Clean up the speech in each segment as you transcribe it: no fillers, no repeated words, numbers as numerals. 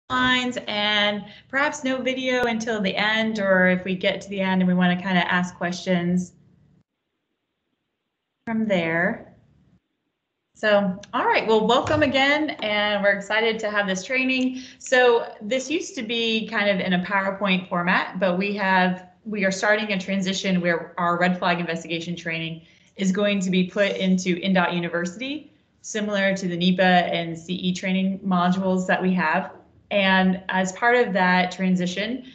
lines and perhaps no video until the end, or if we get to the end and we want to kind of ask questions from there. So, all right, well, welcome again, and we're excited to have this training. So this used to be kind of in a PowerPoint format, but we are starting a transition where our red flag investigation training is going to be put into INDOT University, similar to the Nepa and CE training modules that we have. And as part of that transition,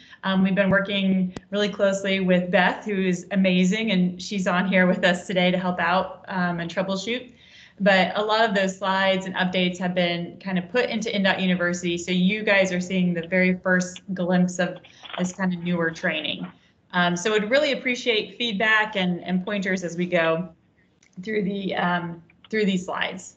we've been working really closely with Beth, who is amazing, and she's on here with us today to help out and troubleshoot. But a lot of those slides and updates have been kind of put into INDOT University, so you guys are seeing the very first glimpse of this kind of newer training. So we'd really appreciate feedback and pointers as we go through these slides.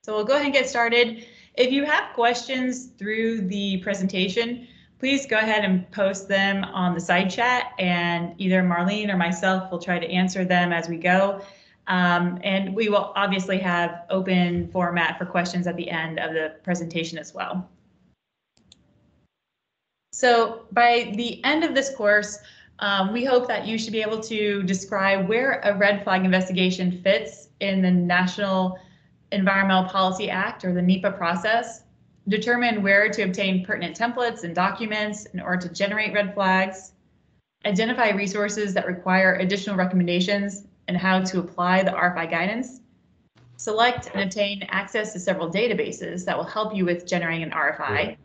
So we'll go ahead and get started. If you have questions through the presentation, please go ahead and post them on the side chat, and either Marlene or myself will try to answer them as we go. And we will obviously have open format for questions at the end of the presentation as well. So by the end of this course, we hope that you should be able to describe where a red flag investigation fits in the National Environmental Policy Act, or the NEPA process, determine where to obtain pertinent templates and documents in order to generate red flags, identify resources that require additional recommendations and how to apply the RFI guidance, select and obtain access to several databases that will help you with generating an RFI,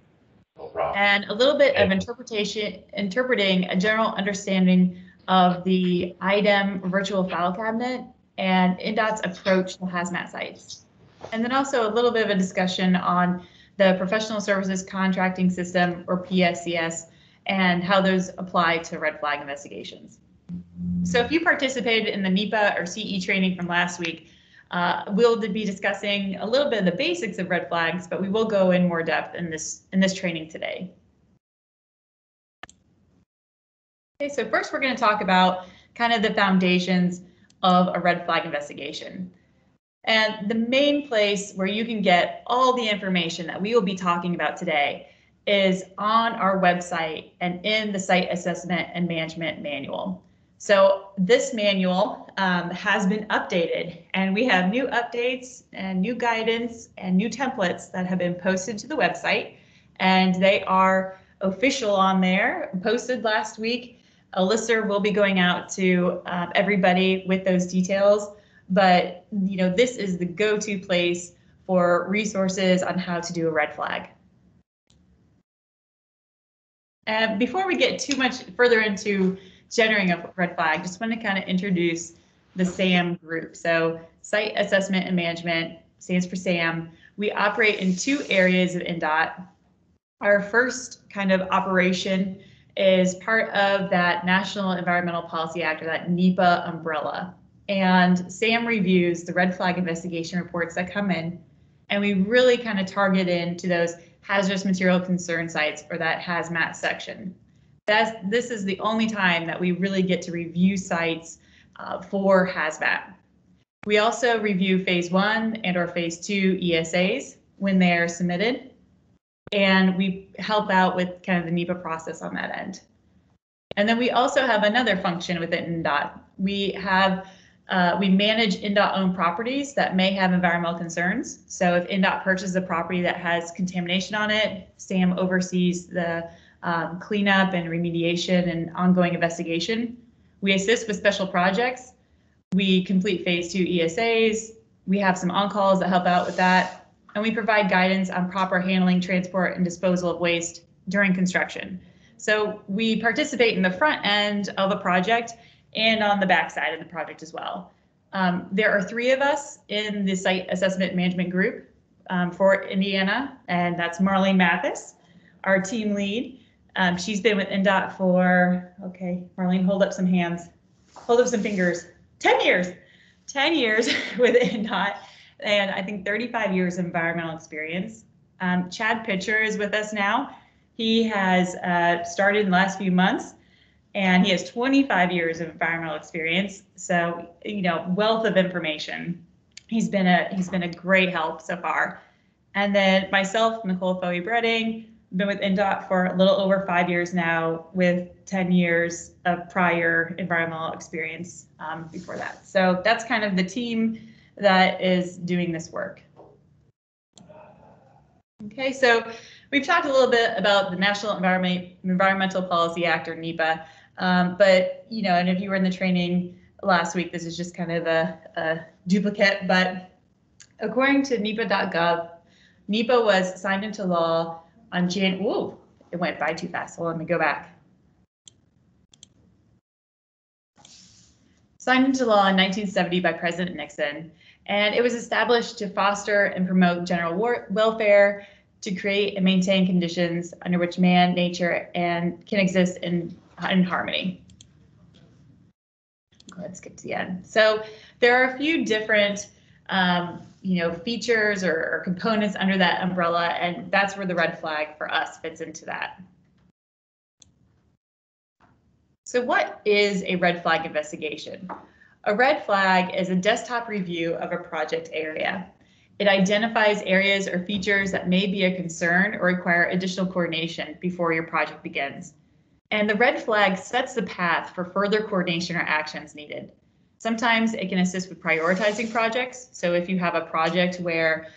and a little bit of interpreting a general understanding of the IDEM virtual file cabinet and INDOT's approach to hazmat sites. And then also a little bit of a discussion on the professional services contracting system, or PSCS, and how those apply to red flag investigations. So if you participated in the NEPA or CE training from last week, we'll be discussing a little bit of the basics of red flags, but we will go in more depth in this training today. Okay, so first we're going to talk about kind of the foundations of a red flag investigation. And the main place where you can get all the information that we will be talking about today is on our website and in the Site Assessment and Management Manual. So this manual has been updated, and we have new updates and new guidance and new templates that have been posted to the website, and they are official on there, posted last week. A listserv will be going out to everybody with those details, but this is the go-to place for resources on how to do a red flag. And before we get too much further into generating a red flag, just want to kind of introduce the SAM group. So Site Assessment and Management stands for SAM. We operate in two areas of INDOT. Our first kind of operation is part of that National Environmental Policy Act, or that NEPA umbrella. And SAM reviews the red flag investigation reports that come in, and we really kind of target into those hazardous material concern sites, or that hazmat section. This is the only time that we really get to review sites for hazmat. We also review phase 1 and or phase 2 ESAs when they are submitted, and we help out with kind of the NEPA process on that end. And then we also have another function within INDOT. We manage INDOT-owned properties that may have environmental concerns. So if INDOT purchases a property that has contamination on it, SAM oversees the cleanup and remediation and ongoing investigation. We assist with special projects. We complete phase 2 ESAs. We have some on-calls that help out with that. And we provide guidance on proper handling, transport, and disposal of waste during construction. So we participate in the front end of a project and on the back side of the project as well. There are 3 of us in the Site Assessment Management Group for Indiana, and that's Marlene Mathis, our team lead. She's been with INDOT for, okay, Marlene, hold up some hands, hold up some fingers, 10 years, 10 years with INDOT, and I think 35 years of environmental experience. Chad Pitcher is with us now. He has started in the last few months, and he has 25 years of environmental experience. So, wealth of information. He's been a great help so far. And then myself, Nicole Foey-Bredding, been with INDOT for a little over 5 years now, with 10 years of prior environmental experience before that. So that's kind of the team that is doing this work. Okay, so we've talked a little bit about the National Environmental Policy Act, or NEPA, but and if you were in the training last week, this is just kind of a duplicate. But according to NEPA.gov, NEPA was signed into law on whoa, it went by too fast. So let me go back. Signed into law in 1970 by President Nixon, and it was established to foster and promote general welfare, to create and maintain conditions under which man, nature, and can exist in harmony. Let's skip to the end. So there are a few different features or components under that umbrella, and that's where the red flag for us fits into that. So what is a red flag investigation? A red flag is a desktop review of a project area. It identifies areas or features that may be a concern or require additional coordination before your project begins. And the red flag sets the path for further coordination or actions needed. Sometimes it can assist with prioritizing projects. So if you have a project where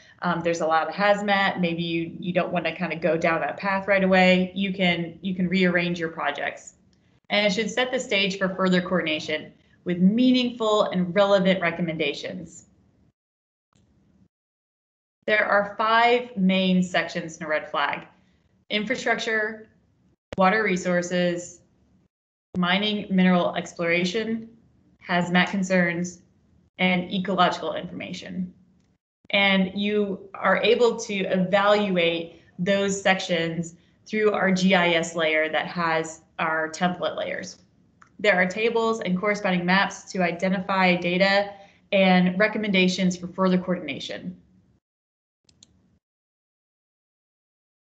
there's a lot of hazmat, maybe you don't want to kind of go down that path right away, you can rearrange your projects. And it should set the stage for further coordination with meaningful and relevant recommendations. There are 5 main sections in a red flag: infrastructure, water resources, mining mineral exploration, hazmat concerns, and ecological information. And you are able to evaluate those sections through our GIS layer that has our template layers. There are tables and corresponding maps to identify data and recommendations for further coordination.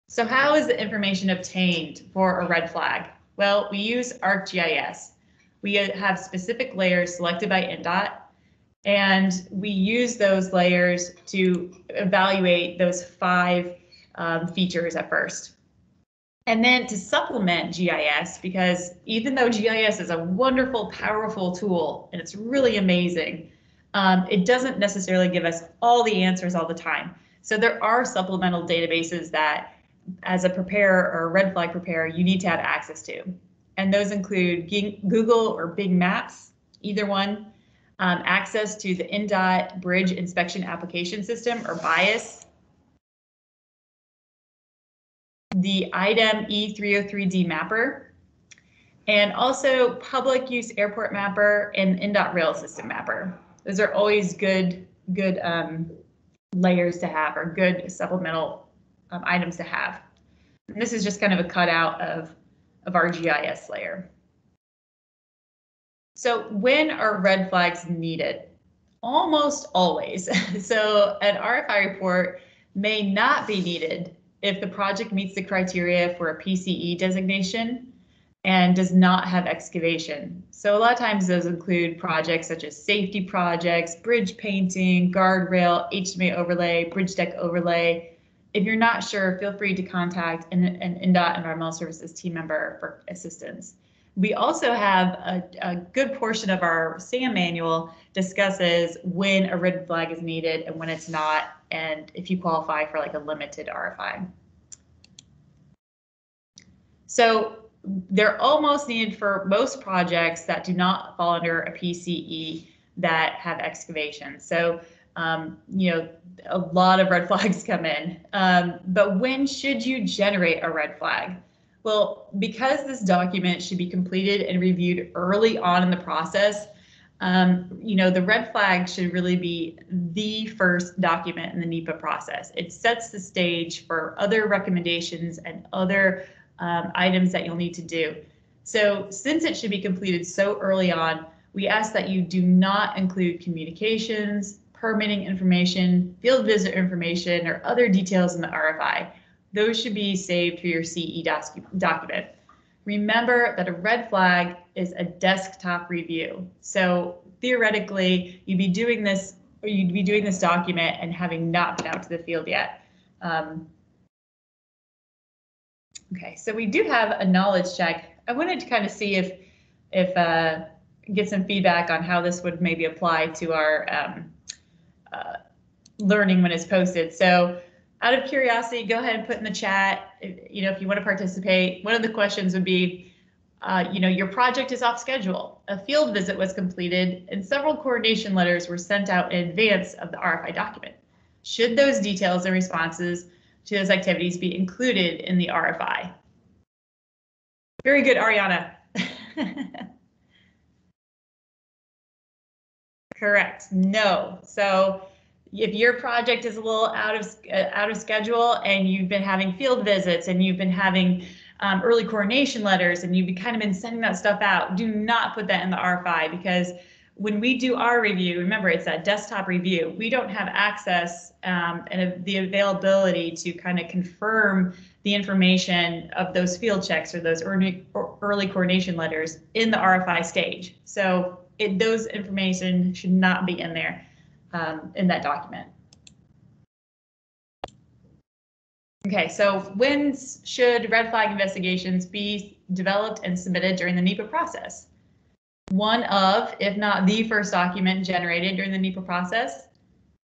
So how is the information obtained for a red flag? Well, we use ArcGIS. We have specific layers selected by INDOT, and we use those layers to evaluate those 5 features at first. And then to supplement GIS, because even though GIS is a wonderful, powerful tool, and it's really amazing, it doesn't necessarily give us all the answers all the time. So there are supplemental databases that, as a preparer or a red flag preparer, you need to have access to. And those include Google or Bing Maps, either one, access to the INDOT Bridge Inspection Application System, or BIAS, the IDEM E303D mapper, and also public use airport mapper and INDOT rail system mapper. Those are always good layers to have, or good supplemental items to have. And this is just kind of a cutout of our GIS layer. So when are red flags needed? Almost always. So an RFI report may not be needed if the project meets the criteria for a PCE designation and does not have excavation. So a lot of times those include projects such as safety projects, bridge painting, guardrail, HMA overlay, bridge deck overlay. If you're not sure, feel free to contact an INDOT Environmental Services team member for assistance. We also have a good portion of our SAM manual discusses when a red flag is needed and when it's not, and if you qualify for like a limited RFI. So they're almost needed for most projects that do not fall under a PCE that have excavation. So, a lot of red flags come in. But when should you generate a red flag? Well, because this document should be completed and reviewed early on in the process, the red flag should really be the first document in the NEPA process. It sets the stage for other recommendations and other items that you'll need to do. So since it should be completed so early on, we ask that you do not include communications, permitting information, field visit information, or other details in the RFI. Those should be saved for your CE document. Remember that a red flag is a desktop review. So theoretically, you'd be doing this document and having not been out to the field yet. Okay, so we do have a knowledge check. I wanted to kind of see if get some feedback on how this would maybe apply to our learning when it's posted. So out of curiosity, go ahead and put in the chat, if you want to participate. One of the questions would be, your project is off schedule. A field visit was completed and several coordination letters were sent out in advance of the RFI document. Should those details and responses to those activities be included in the RFI? Very good, Ariana. Correct. No. So if your project is a little out of schedule and you've been having field visits and you've been having early coordination letters and you've kind of been sending that stuff out, do not put that in the RFI, because when we do our review, remember it's that desktop review, we don't have access and the availability to kind of confirm the information of those field checks or those early coordination letters in the RFI stage. So those information should not be in there in that document. Okay, so when should red flag investigations be developed and submitted during the NEPA process? One of, if not the first document generated during the NEPA process.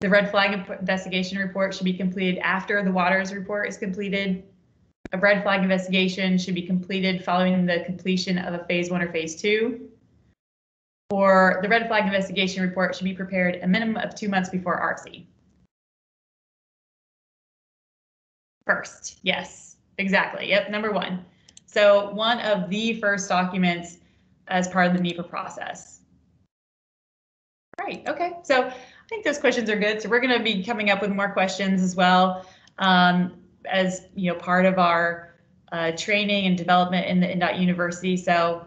The red flag investigation report should be completed after the waters report is completed. A red flag investigation should be completed following the completion of a phase 1 or phase 2. Or the red flag investigation report should be prepared a minimum of 2 months before RC. First, yes, exactly. Yep, number 1. So one of the first documents as part of the NEPA process. Right, okay, so I think those questions are good. So we're going to be coming up with more questions as well as part of our training and development in the INDOT University. So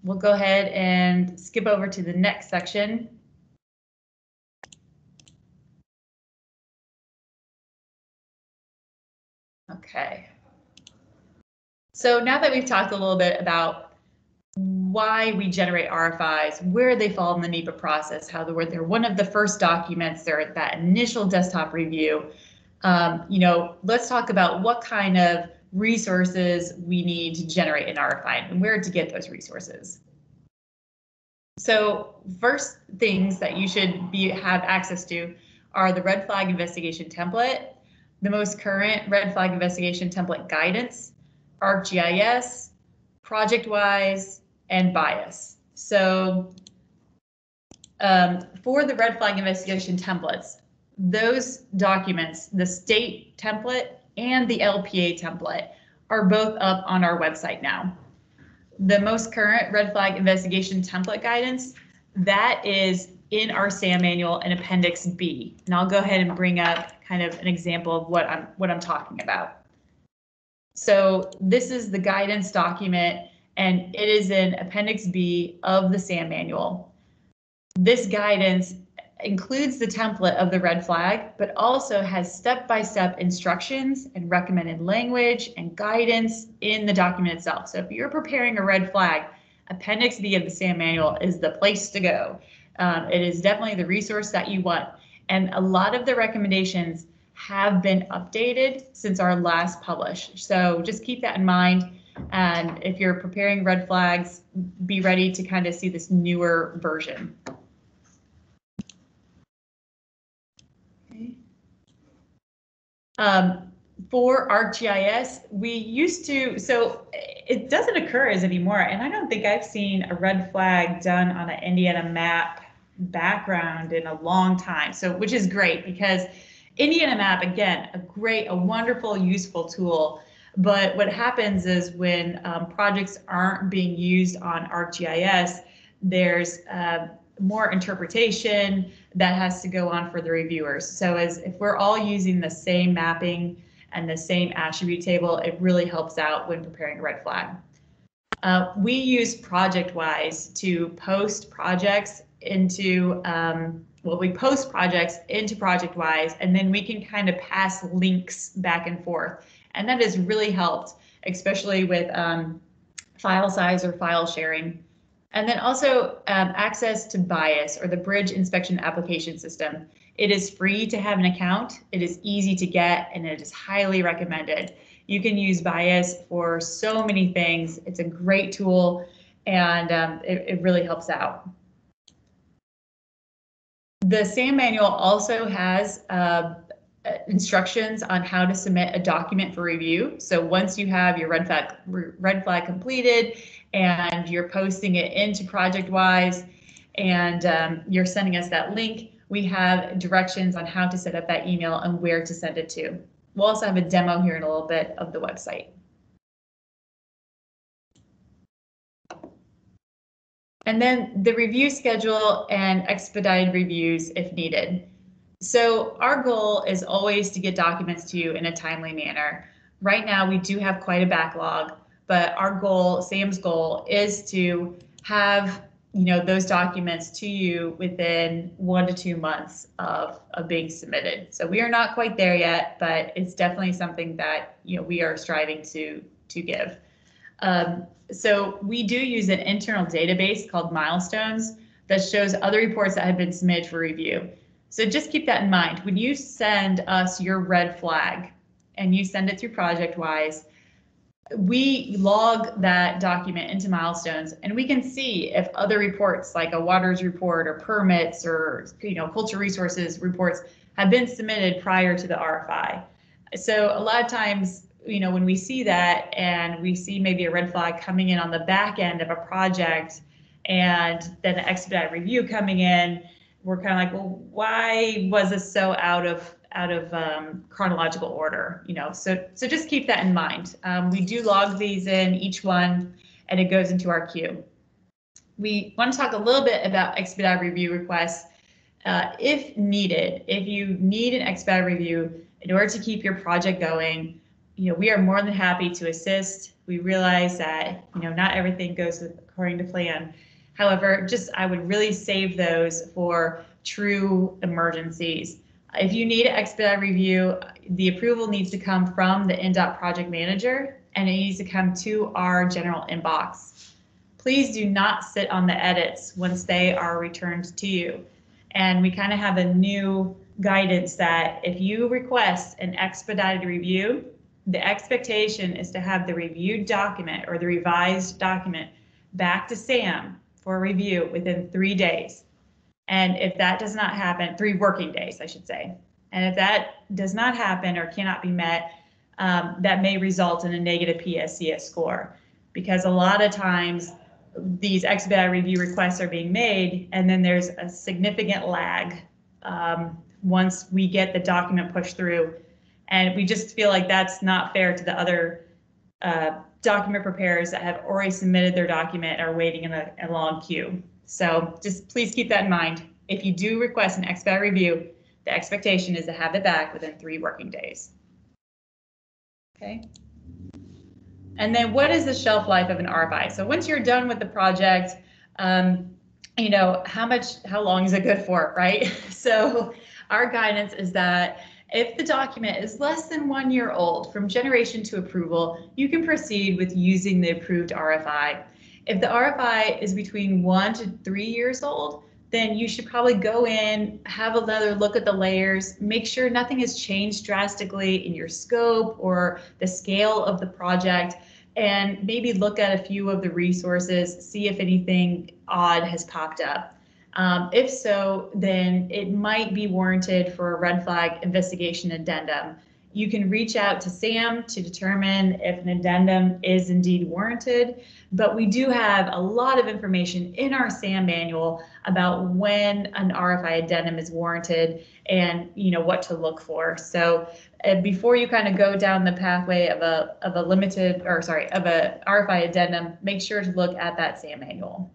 we'll go ahead and skip over to the next section. Okay. So now that we've talked a little bit about why we generate RFIs, where they fall in the NEPA process, how they're one of the first documents, they're at that initial desktop review, let's talk about what kind of resources we need to generate an RFI and where to get those resources. So first things that you should have access to are the red flag investigation template, the most current red flag investigation template guidance, ArcGIS, ProjectWise, and BIAS. So for the red flag investigation templates, those documents, the state template and the LPA template, are both up on our website now. The most current red flag investigation template guidance, that is in our SAM manual in Appendix B. And I'll go ahead and bring up kind of an example of what I'm talking about. So this is the guidance document, and it is in Appendix B of the SAM manual. This guidance includes the template of the red flag, but also has step-by-step instructions and recommended language and guidance in the document itself. So if you're preparing a red flag, Appendix B of the SAM manual is the place to go. It is definitely the resource that you want. And a lot of the recommendations have been updated since our last publish. So just keep that in mind. And if you're preparing red flags, be ready to kind of see this newer version. Okay. For ArcGIS, we used to, so it doesn't occur as anymore, and I don't think I've seen a red flag done on an Indiana map background in a long time. So, which is great, because Indiana Map, again, a wonderful, useful tool. But what happens is when projects aren't being used on ArcGIS, there's more interpretation that has to go on for the reviewers. So if we're all using the same mapping and the same attribute table, it really helps out when preparing a red flag. We use ProjectWise to post projects into we post projects into ProjectWise, and then we can kind of pass links back and forth. And that has really helped, especially with file size or file sharing. And then also access to BIAS, or the Bridge Inspection Application System. It is free to have an account, it is easy to get, and it is highly recommended. You can use bias for so many things. It's a great tool, and it really helps out. The SAM manual also has instructions on how to submit a document for review. So once you have your red flag completed and you're posting it into ProjectWise and you're sending us that link, we have directions on how to set up that email and where to send it to. We'll also have a demo here in a little bit of the website. And then the review schedule and expedited reviews if needed. So our goal is always to get documents to you in a timely manner. Right now, we do have quite a backlog, but our goal, SAM's goal, is to have those documents to you within 1 to 2 months of being submitted. So we are not quite there yet, but it's definitely something that we are striving to give. So we do use an internal database called Milestones that shows other reports that have been submitted for review. So just keep that in mind. When you send us your red flag and you send it through ProjectWise, we log that document into Milestones, and we can see if other reports like a waters report or permits or culture resources reports have been submitted prior to the RFI. So a lot of times, when we see that and we see maybe a red flag coming in on the back end of a project and then an expedited review coming in, we're kind of like, well, why was this so out of chronological order? So just keep that in mind. We do log these in each one, and it goes into our queue. We want to talk a little bit about expedited review requests. If needed, if you need an expedited review in order to keep your project going, we are more than happy to assist. We realize that not everything goes according to plan. However, I would really save those for true emergencies. If you need an expedited review, the approval needs to come from the INDOT project manager, and it needs to come to our general inbox. Please do not sit on the edits once they are returned to you. And we kind of have a new guidance that if you request an expedited review, the expectation is to have the reviewed document or the revised document back to SAM for review within 3 days. And if that does not happen, 3 working days, I should say. And if that does not happen or cannot be met, that may result in a negative PSCS score, because a lot of times these expedited review requests are being made and then there's a significant lag once we get the document pushed through. And we just feel like that's not fair to the other document preparers that have already submitted their document and are waiting in a long queue. So just please keep that in mind. If you do request an expedited review, the expectation is to have it back within 3 working days. Okay. And then what is the shelf life of an RFI? So once you're done with the project, how long is it good for, right? So our guidance is that if the document is less than 1 year old from generation to approval, you can proceed with using the approved RFI. If the RFI is between 1 to 3 years old, then you should probably go in, have another look at the layers, make sure nothing has changed drastically in your scope or the scale of the project, and maybe look at a few of the resources, see if anything odd has popped up. If so, then it might be warranted for a red flag investigation addendum. You can reach out to SAM to determine if an addendum is indeed warranted, but we do have a lot of information in our SAM manual about when an RFI addendum is warranted and what to look for. So before you kind of go down the pathway of a RFI addendum, make sure to look at that SAM manual.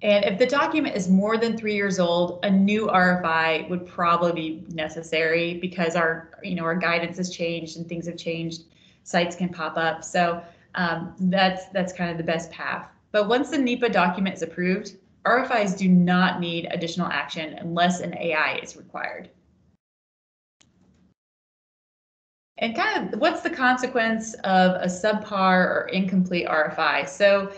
And if the document is more than 3 years old, a new RFI would probably be necessary because our guidance has changed and things have changed. Sites can pop up. So that's kind of the best path. But once the Nepa document is approved, RFIs do not need additional action unless an AI is required. And kind of what's the consequence of a subpar or incomplete RFI? So,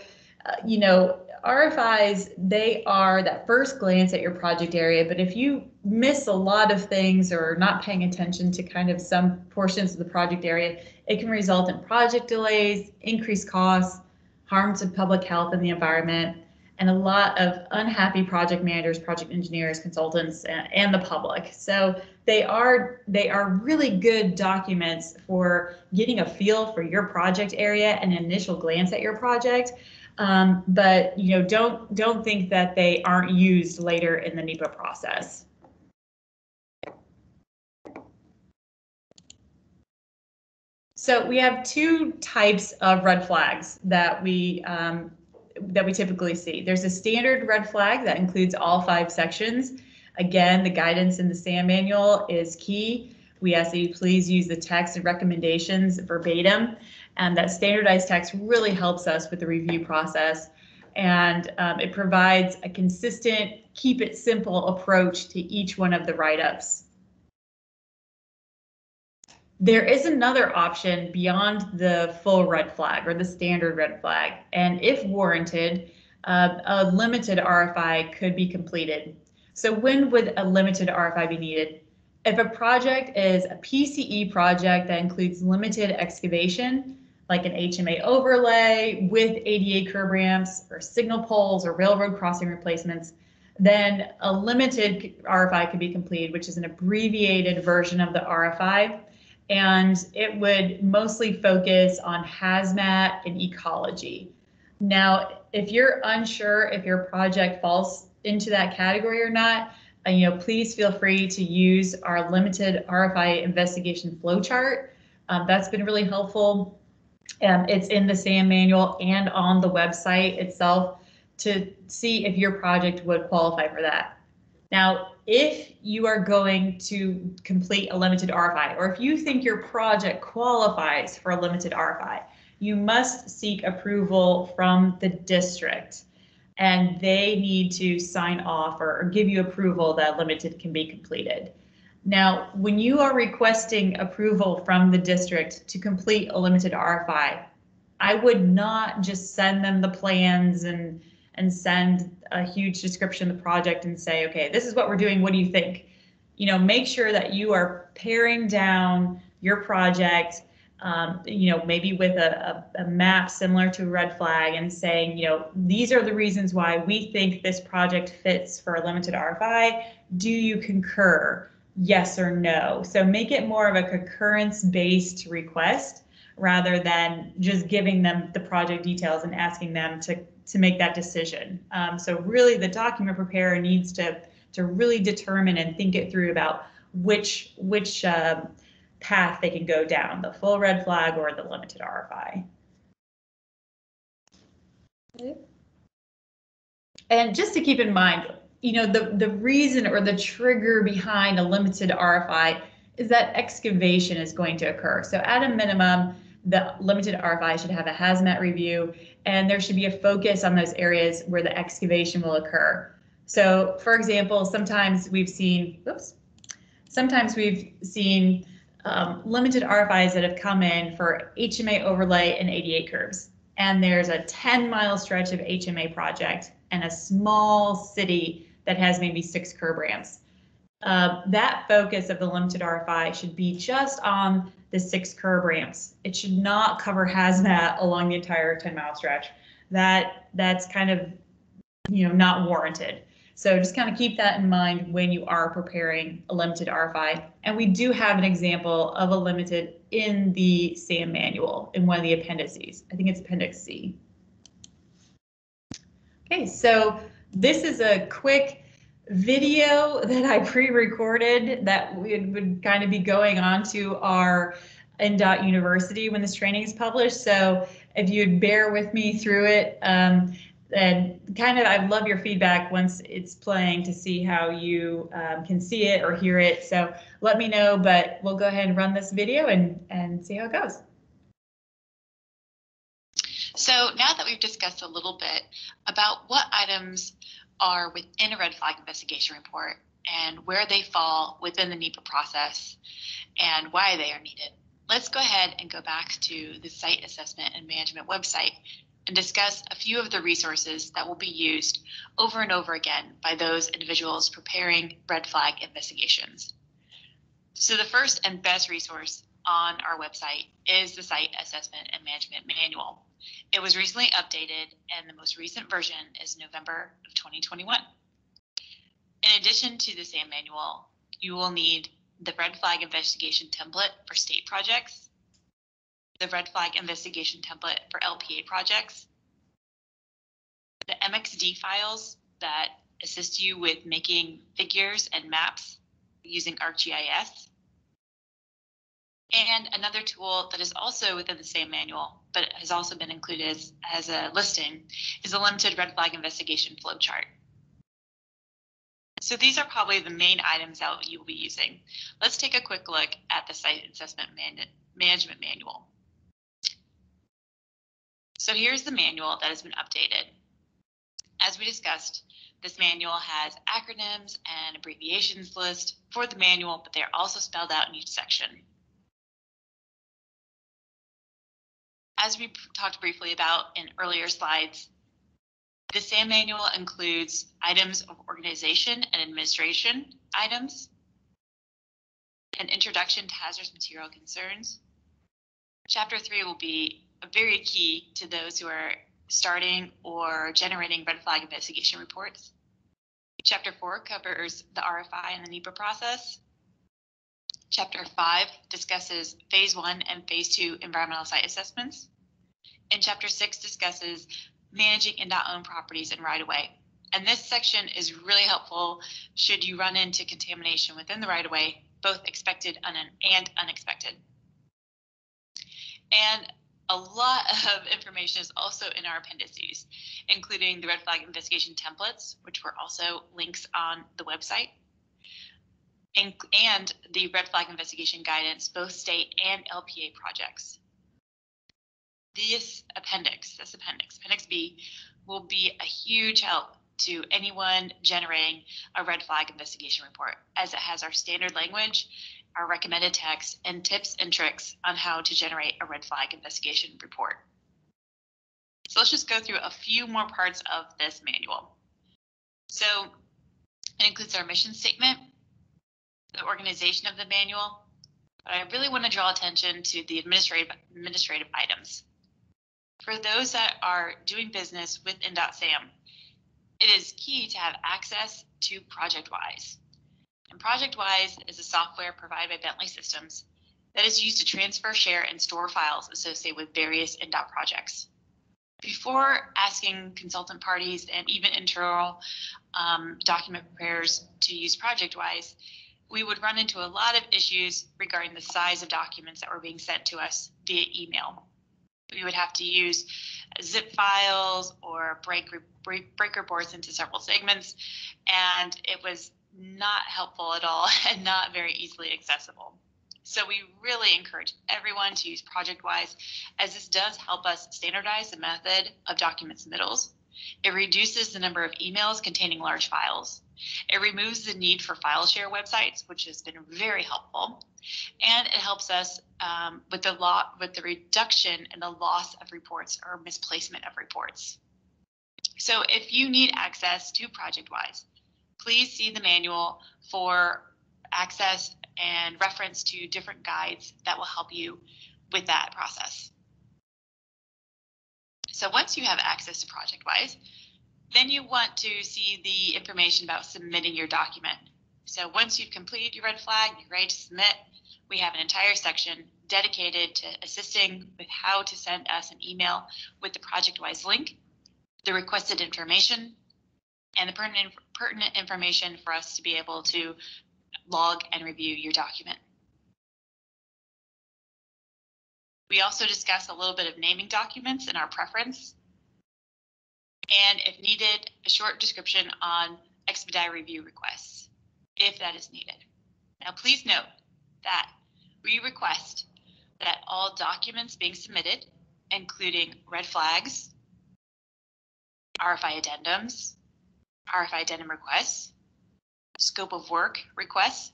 RFIs, they are that first glance at your project area, but if you miss a lot of things or not paying attention to kind of some portions of the project area, it can result in project delays, increased costs, harm to public health and the environment, and a lot of unhappy project managers, project engineers, consultants, and the public. So they are really good documents for getting a feel for your project area and an initial glance at your project. But don't think that they aren't used later in the NEPA process. So we have two types of red flags that we typically see. There's a standard red flag that includes all 5 sections. Again, the guidance in the SAM manual is key. We ask that you please use the text and recommendations verbatim. And that standardized text really helps us with the review process. And it provides a consistent, keep it simple approach to each one of the write-ups. There is another option beyond the full red flag or the standard red flag. And if warranted, a limited RFI could be completed. So when would a limited RFI be needed? If a project is a PCE project that includes limited excavation, like an HMA overlay with ADA curb ramps or signal poles or railroad crossing replacements, then a limited RFI could be completed, which is an abbreviated version of the RFI. And it would mostly focus on hazmat and ecology. Now, if you're unsure if your project falls into that category or not, please feel free to use our limited RFI investigation flowchart. That's been really helpful. It's in the SAM manual and on the website itself to see if your project would qualify for that. Now, if you are going to complete a limited RFI, or if you think your project qualifies for a limited RFI, you must seek approval from the district, and they need to sign off or give you approval that limited can be completed. Now, when you are requesting approval from the district to complete a limited RFI, I would not just send them the plans and send a huge description of the project and say, okay, this is what we're doing, what do you think? Make sure that you are paring down your project, maybe with a map similar to a red flag and saying, these are the reasons why we think this project fits for a limited RFI. Do you concur? Yes or no? So make it more of a concurrence-based request rather than just giving them the project details and asking them to make that decision. So really the document preparer needs to really determine and think it through about which path they can go down, the full red flag or the limited RFI. And just to keep in mind, the reason or the trigger behind a limited RFI is that excavation is going to occur. So at a minimum, the limited RFI should have a hazmat review, and there should be a focus on those areas where the excavation will occur. So for example, sometimes we've seen limited RFIs that have come in for HMA overlay and 88 curbs. And there's a 10-mile stretch of HMA project and a small city that has maybe 6 curb ramps. That focus of the limited RFI should be just on the 6 curb ramps. It should not cover hazmat along the entire 10-mile stretch. That's kind of not warranted. So just kind of keep that in mind when you are preparing a limited RFI. And we do have an example of a limited in the SAM manual in one of the appendices. I think it's Appendix C. Okay, so this is a quick video that I pre-recorded that would kind of be going on to our INDOT University when this training is published. So if you'd bear with me through it, and kind of, I'd love your feedback once it's playing to see how you can see it or hear it. So let me know, but we'll go ahead and run this video and see how it goes. So now that we've discussed a little bit about what items are within a red flag investigation report and where they fall within the NEPA process and why they are needed, let's go ahead and go back to the Site Assessment and Management website and discuss a few of the resources that will be used over and over again by those individuals preparing red flag investigations. So the first and best resource on our website is the Site Assessment and Management Manual. It was recently updated, and the most recent version is November of 2021. In addition to the SAM manual, you will need the red flag investigation template for state projects, the red flag investigation template for LPA projects, the MXD files that assist you with making figures and maps using ArcGIS, and another tool that is also within the same manual, but has also been included as a listing, is a limited red flag investigation flowchart. So these are probably the main items that you will be using. Let's take a quick look at the Site Assessment Management Manual. So here's the manual that has been updated. As we discussed, this manual has acronyms and abbreviations list for the manual, but they're also spelled out in each section. As we talked briefly about in earlier slides, the SAM manual includes items of organization and administration items, an introduction to hazardous material concerns. Chapter 3 will be very key to those who are starting or generating red flag investigation reports. Chapter 4 covers the RFI and the Nepa process. Chapter 5 discusses Phase 1 and Phase 2 environmental site assessments. And Chapter 6 discusses managing INDOT-owned properties and right-of-way. And this section is really helpful should you run into contamination within the right-of-way, both expected and unexpected. And a lot of information is also in our appendices, including the red flag investigation templates, which were also links on the website, and the red flag investigation guidance, both state and LPA projects. This appendix, Appendix B, will be a huge help to anyone generating a red flag investigation report, as it has our standard language, our recommended text, and tips and tricks on how to generate a red flag investigation report. So let's just go through a few more parts of this manual. So it includes our mission statement, the organization of the manual, but I really want to draw attention to the administrative items. For those that are doing business with INDOT SAM, it is key to have access to ProjectWise. And ProjectWise is a software provided by Bentley Systems that is used to transfer, share, and store files associated with various INDOT projects. Before asking consultant parties and even internal document preparers to use ProjectWise, we would run into a lot of issues regarding the size of documents that were being sent to us via email. We would have to use zip files or break reports into several segments, and it was not helpful at all and not very easily accessible. So we really encourage everyone to use ProjectWise, as this does help us standardize the method of document submittals. It reduces the number of emails containing large files. It removes the need for file share websites, which has been very helpful. And it helps us with the reduction in the loss of reports or misplacement of reports. So if you need access to ProjectWise, please see the manual for access and reference to different guides that will help you with that process. So once you have access to ProjectWise, then you want to see the information about submitting your document. So once you've completed your red flag, you're ready to submit, we have an entire section dedicated to assisting with how to send us an email with the ProjectWise link, the requested information, and the pertinent information for us to be able to log and review your document. We also discuss a little bit of naming documents and our preference, and if needed, a short description on Expedite review requests, if that is needed. Now, please note that we request that all documents being submitted, including red flags, RFI addendums, RFI addendum requests, scope of work requests,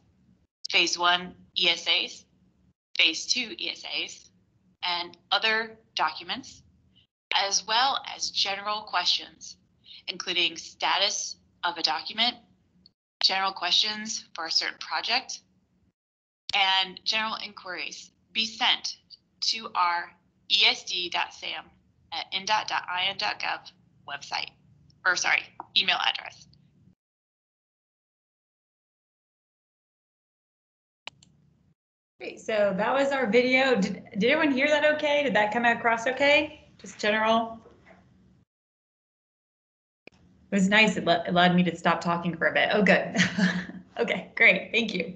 Phase 1 ESAs, Phase 2 ESAs, and other documents as well as general questions, including status of a document, general questions for a certain project, and general inquiries be sent to our esd.sam@indot.in.gov website, or sorry, email address. Great, so that was our video. Did everyone hear that okay? Did that come across okay? Just general? It was nice, it allowed me to stop talking for a bit. Oh, good. Okay, great, thank you.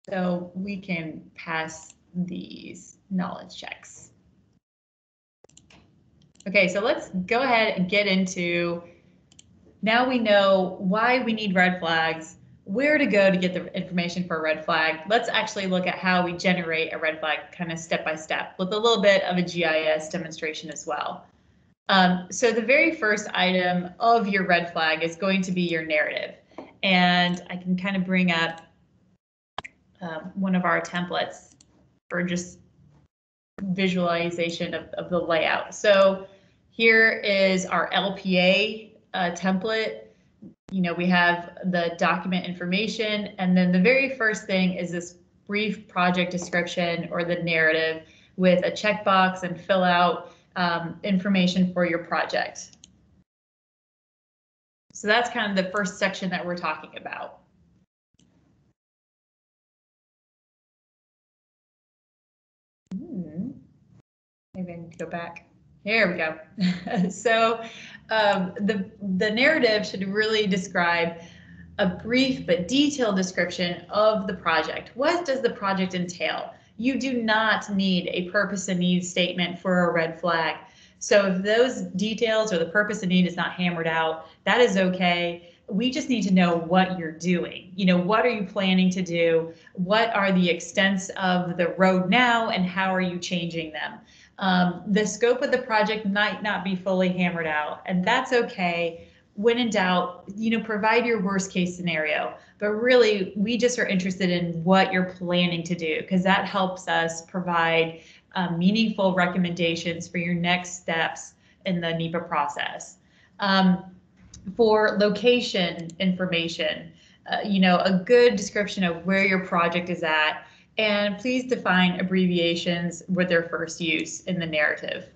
So we can pass these knowledge checks. Okay, so let's go ahead and get into, now we know why we need red flags, where to go to get the information for a red flag. Let's actually look at how we generate a red flag kind of step by step with a little bit of a GIS demonstration as well. So the very first item of your red flag is going to be your narrative. And I can kind of bring up one of our templates for just visualization of the layout. So here is our LPA template. You know, we have the document information, and then the very first thing is this brief project description or the narrative with a checkbox and fill out information for your project. So that's kind of the first section that we're talking about. Maybe I need to go back. Here we go. So the narrative should really describe a brief but detailed description of the project. What does the project entail? You do not need a purpose and need statement for a red flag. So if those details or the purpose and need is not hammered out, that is okay. We just need to know what you're doing. You know, what are you planning to do? What are the extents of the road now, and how are you changing them? The scope of the project might not be fully hammered out, and that's okay. When in doubt, you know, provide your worst case scenario. But really, we just are interested in what you're planning to do, because that helps us provide meaningful recommendations for your next steps in the NEPA process. For location information, you know, a good description of where your project is at, and please define abbreviations with their first use in the narrative.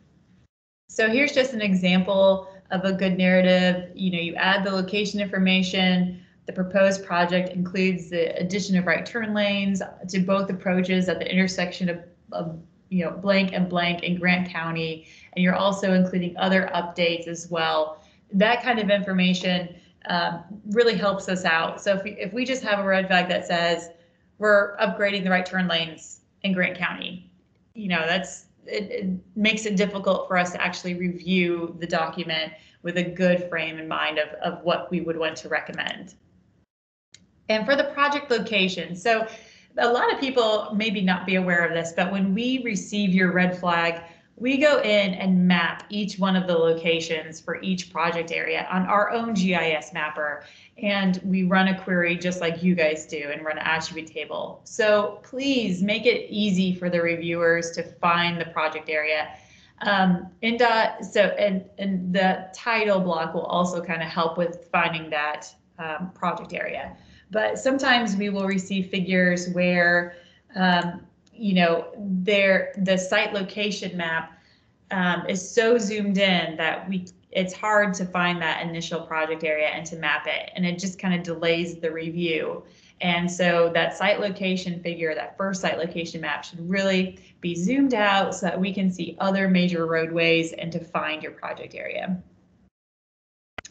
So here's just an example of a good narrative. You know, you add the location information. The proposed project includes the addition of right turn lanes to both approaches at the intersection of you know, blank and blank in Grant County, and you're also including other updates as well. That kind of information really helps us out. So if we just have a red flag that says we're upgrading the right turn lanes in Grant County, you know, it makes it difficult for us to actually review the document with a good frame in mind of what we would want to recommend. And for the project location, so a lot of people maybe not be aware of this, but when we receive your red flag, we go in and map each one of the locations for each project area on our own GIS mapper. And we run a query just like you guys do and run an attribute table. So please make it easy for the reviewers to find the project area. INDOT, so and the title block will also kind of help with finding that project area. But sometimes we will receive figures where, you know, the site location map is so zoomed in that it's hard to find that initial project area and to map it, and it just kind of delays the review. And so that site location figure, that first site location map, should really be zoomed out so that we can see other major roadways and to find your project area.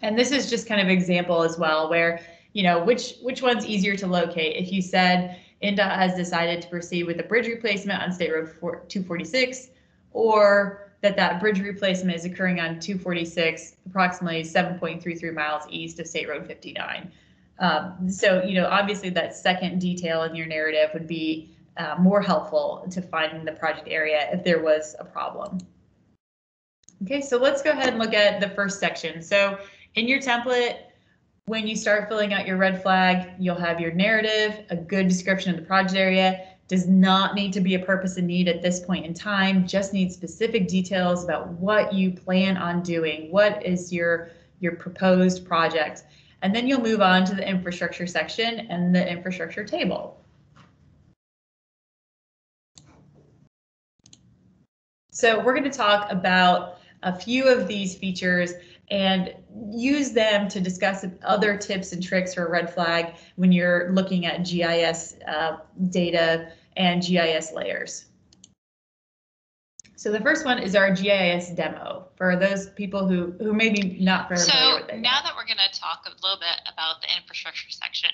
And this is just kind of example as well, where, you know, which one's easier to locate. If you said INDOT has decided to proceed with a bridge replacement on State Road 246, or that bridge replacement is occurring on 246, approximately 7.33 miles east of State Road 59. So, you know, obviously that second detail in your narrative would be more helpful to finding the project area if there was a problem. Okay, so let's go ahead and look at the first section. So in your template, when you start filling out your red flag, you'll have your narrative, a good description of the project area, does not need to be a purpose and need at this point in time, just needs specific details about what you plan on doing, what is your proposed project. And then you'll move on to the infrastructure section and the infrastructure table. So we're going to talk about a few of these features and use them to discuss other tips and tricks for a red flag when you're looking at GIS data and GIS layers. So the first one is our GIS demo for those people who may be not very familiar with it. So now that we're going to talk a little bit about the infrastructure section,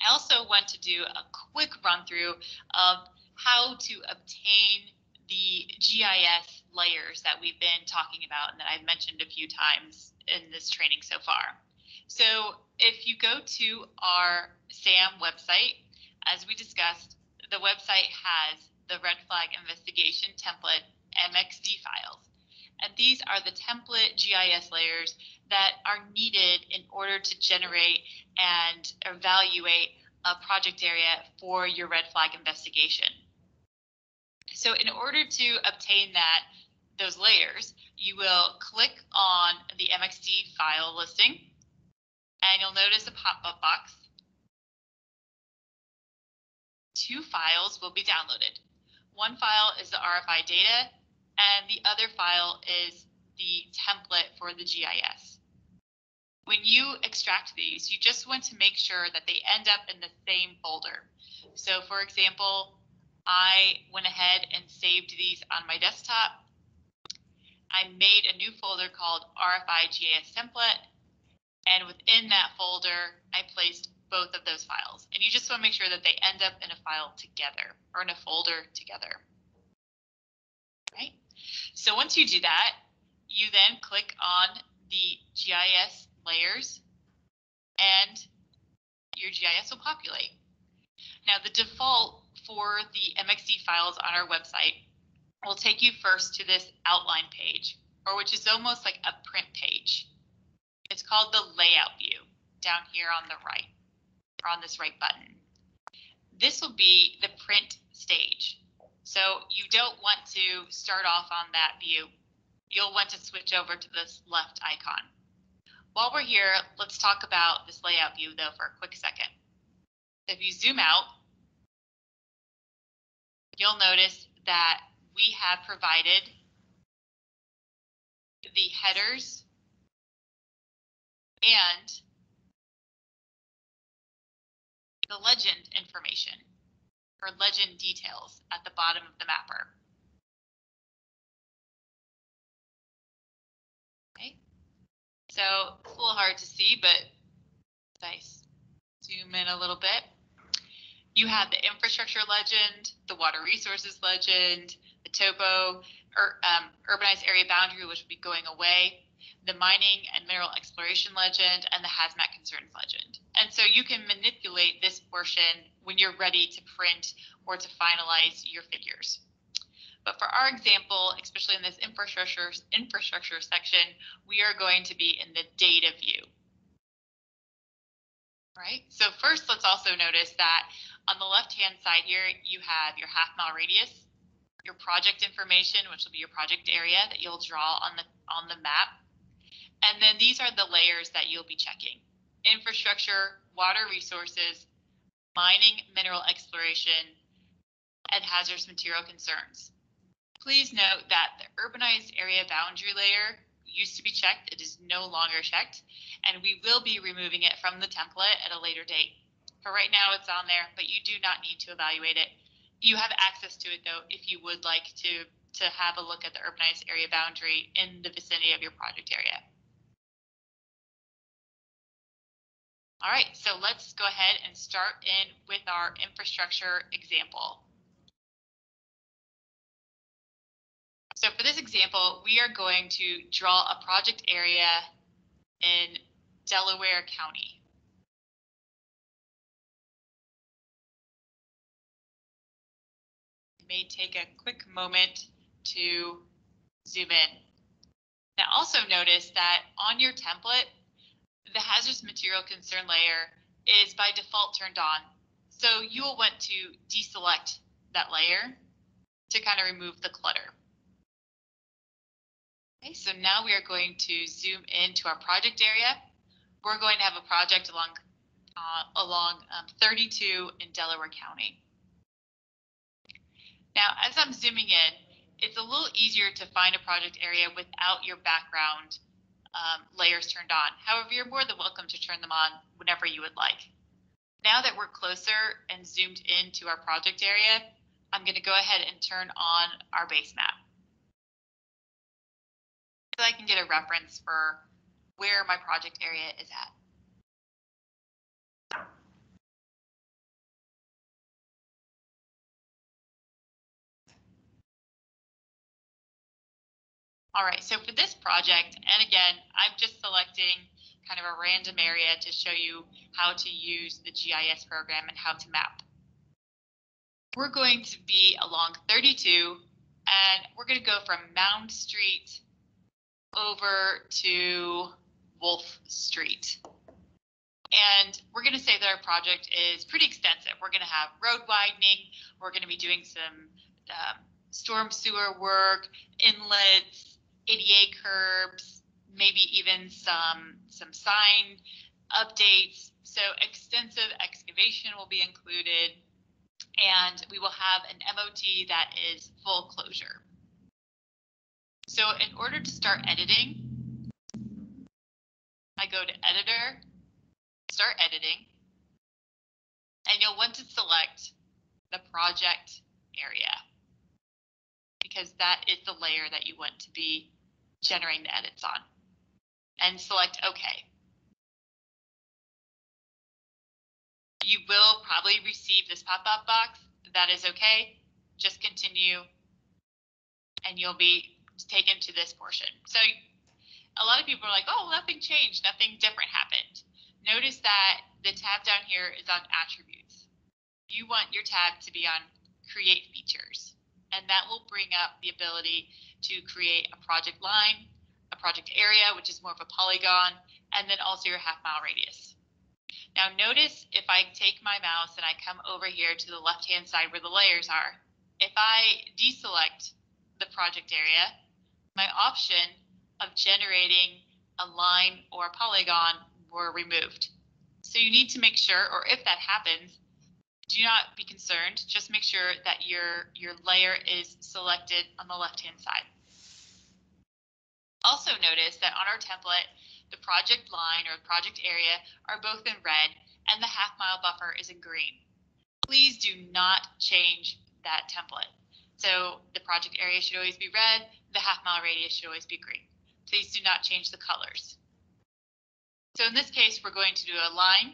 I also want to do a quick run through of how to obtain the GIS layers that we've been talking about and that I've mentioned a few times in this training so far. So if you go to our SAM website, as we discussed, the website has the red flag investigation template MXD files. And these are the template GIS layers that are needed in order to generate and evaluate a project area for your red flag investigation. So in order to obtain those layers, you will click on the MXD file listing, and you'll notice a pop-up box. 2 files will be downloaded. One file is the RFI data, and the other file is the template for the GIS. When you extract these, you just want to make sure that they end up in the same folder. So for example, I went ahead and saved these on my desktop. I made a new folder called RFI GIS template, and within that folder, I placed both of those files. And you just want to make sure that they end up in a file together or in a folder together. Right? So once you do that, you then click on the GIS layers and your GIS will populate. Now the default for the MXD files on our website will take you first to this outline page, or which is almost like a print page. It's called the layout view down here on the right, or on this right button. This will be the print stage. So you don't want to start off on that view. You'll want to switch over to this left icon. While we're here, let's talk about this layout view though for a quick second. If you zoom out, you'll notice that we have provided the headers and the legend information or legend details at the bottom of the mapper. Okay, so it's a little hard to see, but if I zoom in a little bit, you have the infrastructure legend, the water resources legend, the topo, urbanized area boundary, which will be going away, the mining and mineral exploration legend, and the Hazmat Concerns legend. And so you can manipulate this portion when you're ready to print or to finalize your figures. But for our example, especially in this infrastructure section, we are going to be in the data view. Right. So first, let's also notice that on the left-hand side here, you have your half-mile radius, your project information, which will be your project area that you'll draw on the map. And then these are the layers that you'll be checking: infrastructure, water resources, mining, mineral exploration, and hazardous material concerns. Please note that the urbanized area boundary layer used to be checked. It is no longer checked, and we will be removing it from the template at a later date. For right now, it's on there, but you do not need to evaluate it. You have access to it, though, if you would like to have a look at the urbanized area boundary in the vicinity of your project area. All right, so let's go ahead and start in with our infrastructure example. So for this example, we are going to draw a project area in Delaware County. It may take a quick moment to zoom in. Now also notice that on your template, the hazardous material concern layer is by default turned on. So you will want to deselect that layer to kind of remove the clutter. Okay, so now we are going to zoom into our project area. We're going to have a project along 32 in Delaware County. Now, as I'm zooming in, it's a little easier to find a project area without your background layers turned on. However, you're more than welcome to turn them on whenever you would like. Now that we're closer and zoomed into our project area, I'm going to go ahead and turn on our base map, so I can get a reference for where my project area is at. All right, so for this project, and again, I'm just selecting kind of a random area to show you how to use the GIS program and how to map. We're going to be along 32, and we're going to go from Mound Street over to Wolf Street. And we're going to say that our project is pretty extensive. We're going to have road widening. We're going to be doing some storm sewer work, inlets, ADA curbs, maybe even some sign updates. So extensive excavation will be included, and we will have an MOT that is full closure. So in order to start editing, I go to Editor, Start Editing, and you'll want to select the project area, because that is the layer that you want to be generating the edits on, and select OK. You will probably receive this pop-up box. That is okay. Just continue, and you'll be taken to this portion. So a lot of people are like, oh, nothing changed, nothing different happened. Notice that the tab down here is on attributes. You want your tab to be on create features, and that will bring up the ability to create a project line, a project area, which is more of a polygon, and then also your half-mile radius. Now notice if I take my mouse and I come over here to the left-hand side where the layers are, if I deselect the project area, my option of generating a line or a polygon were removed. So you need to make sure, or if that happens, do not be concerned. Just make sure that your layer is selected on the left-hand side. Also notice that on our template, the project line or project area are both in red, and the half-mile buffer is in green. Please do not change that template. So the project area should always be red, the half-mile radius should always be green. Please do not change the colors. So in this case, we're going to do a line,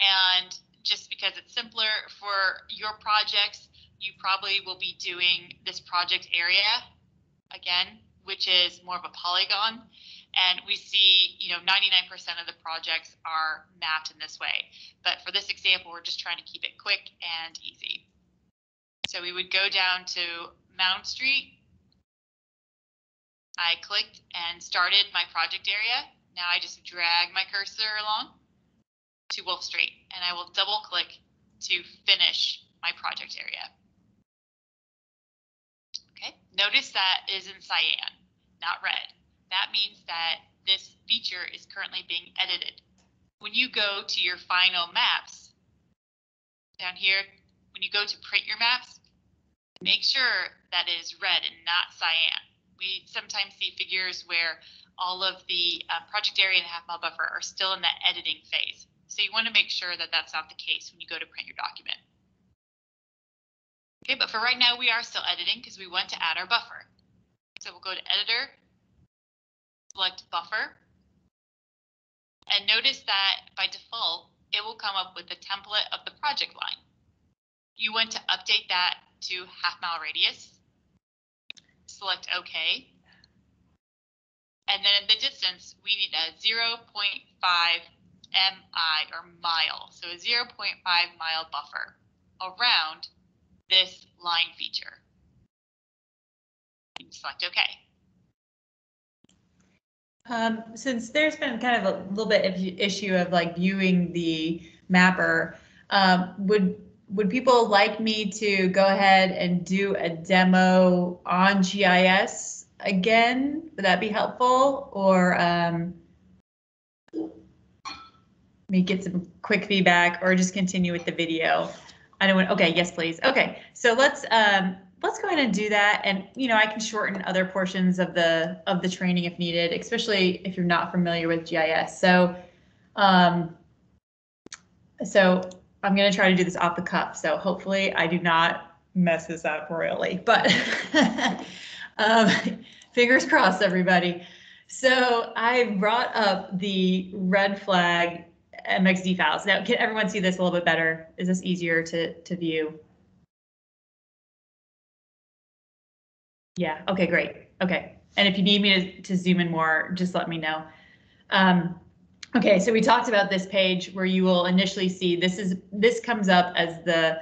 and just because it's simpler for your projects, you probably will be doing this project area again, which is more of a polygon. And we see, 99% of the projects are mapped in this way. But for this example, we're just trying to keep it quick and easy. So we would go down to Mound Street. I clicked and started my project area. Now I just drag my cursor along to Wolf Street, and I will double click to finish my project area. Okay, notice that is in cyan, not red. That means that this feature is currently being edited. When you go to your final maps, down here, when you go to print your maps, make sure that is red and not cyan. We sometimes see figures where all of the project area and half-mile buffer are still in that editing phase. So you want to make sure that that's not the case when you go to print your document. Okay, but for right now, we are still editing because we want to add our buffer. So we'll go to Editor, select Buffer, and notice that by default, it will come up with the template of the project line. You want to update that to half-mile radius, select OK, and then in the distance, we need a 0.5 mi or mile, so a 0.5 mile buffer around this line feature. And select OK. Since there's been kind of a little bit of issue of like viewing the mapper, would would people like me to go ahead and do a demo on GIS again? Would that be helpful? Or me get some quick feedback, or just continue with the video? I don't want. Okay, yes, please. Okay, so let's go ahead and do that, and I can shorten other portions of the training if needed, especially if you're not familiar with GIS. So I'm going to try to do this off the cuff. So hopefully I do not mess this up royally, but fingers crossed, everybody. So I brought up the red flag MXD files. Now, can everyone see this a little bit better? Is this easier to view? Yeah, okay, great. Okay, and if you need me to zoom in more, just let me know. Okay, so we talked about this page where you will initially see this comes up as the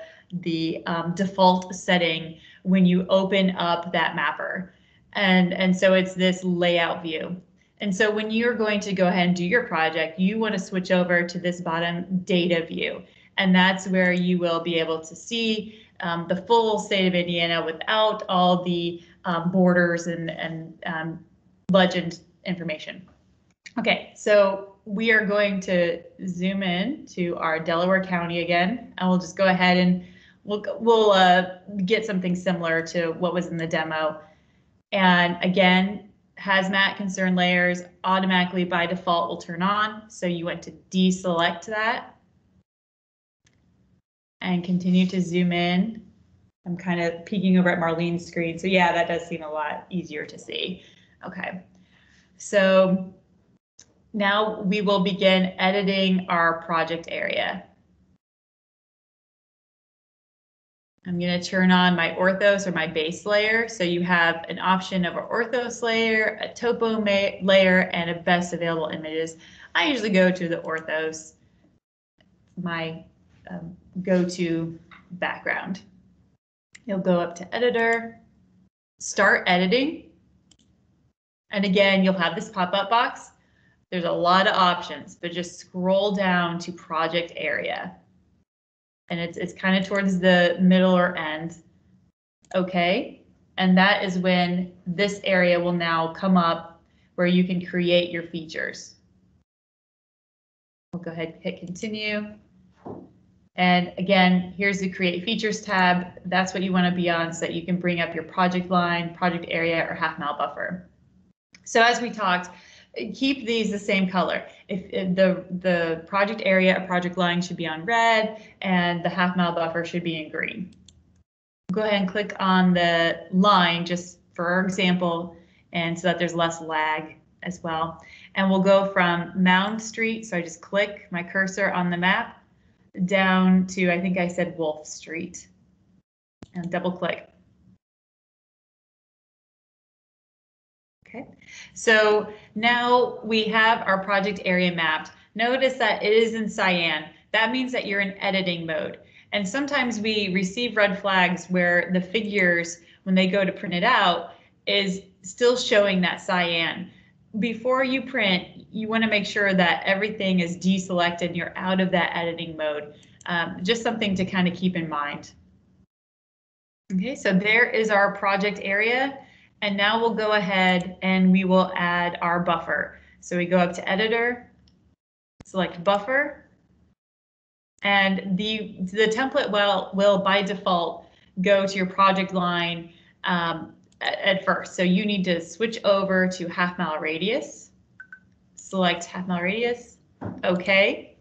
default setting when you open up that mapper, and so it's this layout view. And so when you're going to go ahead and do your project, you want to switch over to this bottom data view, and that's where you will be able to see the full state of Indiana without all the borders and legend information. Okay, so we are going to zoom in to our Delaware County again, and we'll just go ahead and we'll get something similar to what was in the demo. And again, Hazmat Concern layers automatically by default will turn on, so you want to deselect that and continue to zoom in. I'm kind of peeking over at Marlene's screen, so yeah, that does seem a lot easier to see. Okay, so now we will begin editing our project area. I'm going to turn on my orthos or my base layer. So you have an option of an orthos layer, a topo layer, and a best available images. I usually go to the orthos, my go-to background. You'll go up to editor, start editing. And again, you'll have this pop-up box. There's a lot of options, but just scroll down to project area. And it's kind of towards the middle or end. Okay, and that is when this area will now come up where you can create your features. We'll go ahead and hit continue. And again, here's the create features tab. That's what you want to be on so that you can bring up your project line, project area, or half-mile buffer. So as we talked, keep these the same color. If the project area or project line should be on red and the half-mile buffer should be in green. Go ahead and click on the line just for our example, and so that there's less lag as well. And we'll go from Mound Street, so I just click my cursor on the map, down to, I think I said Wolf Street, and double click. Okay, so now we have our project area mapped. Notice that it is in cyan. That means that you're in editing mode. And sometimes we receive red flags where the figures, when they go to print it out, is still showing that cyan. Before you print, you want to make sure that everything is deselected and you're out of that editing mode. Just something to kind of keep in mind. Okay, so there is our project area. And now we'll go ahead and we will add our buffer. So we go up to editor, select buffer, and the template will by default go to your project line at first. So you need to switch over to half-mile radius, select half-mile radius, okay.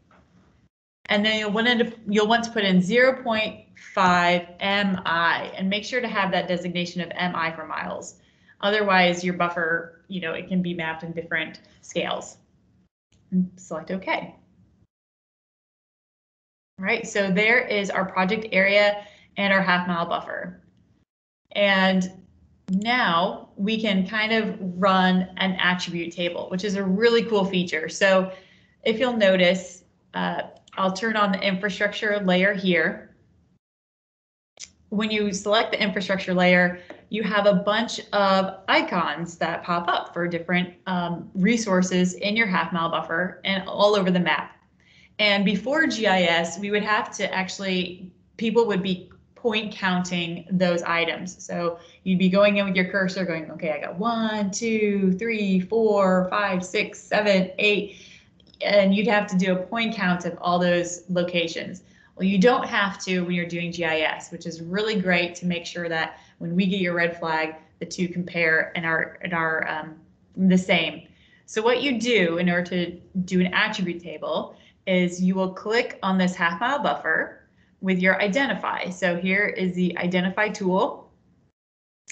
And then you'll want to put in 0.5 MI and make sure to have that designation of MI for miles. Otherwise, your buffer, it can be mapped in different scales. And select OK. All right, so there is our project area and our half-mile buffer. And now we can kind of run an attribute table, which is a really cool feature. So if you'll notice, I'll turn on the infrastructure layer here. When you select the infrastructure layer, you have a bunch of icons that pop up for different resources in your half-mile buffer and all over the map. And before GIS, we would have to actually people would be point counting those items. So you'd be going in with your cursor going, okay, I got 1, 2, 3, 4, 5, 6, 7, 8, and you'd have to do a point count of all those locations. Well, you don't have to when you're doing GIS, which is really great to make sure that when we get your red flag, the two compare and are the same. So what you do in order to do an attribute table is you will click on this half-mile buffer with your identify. So here is the identify tool.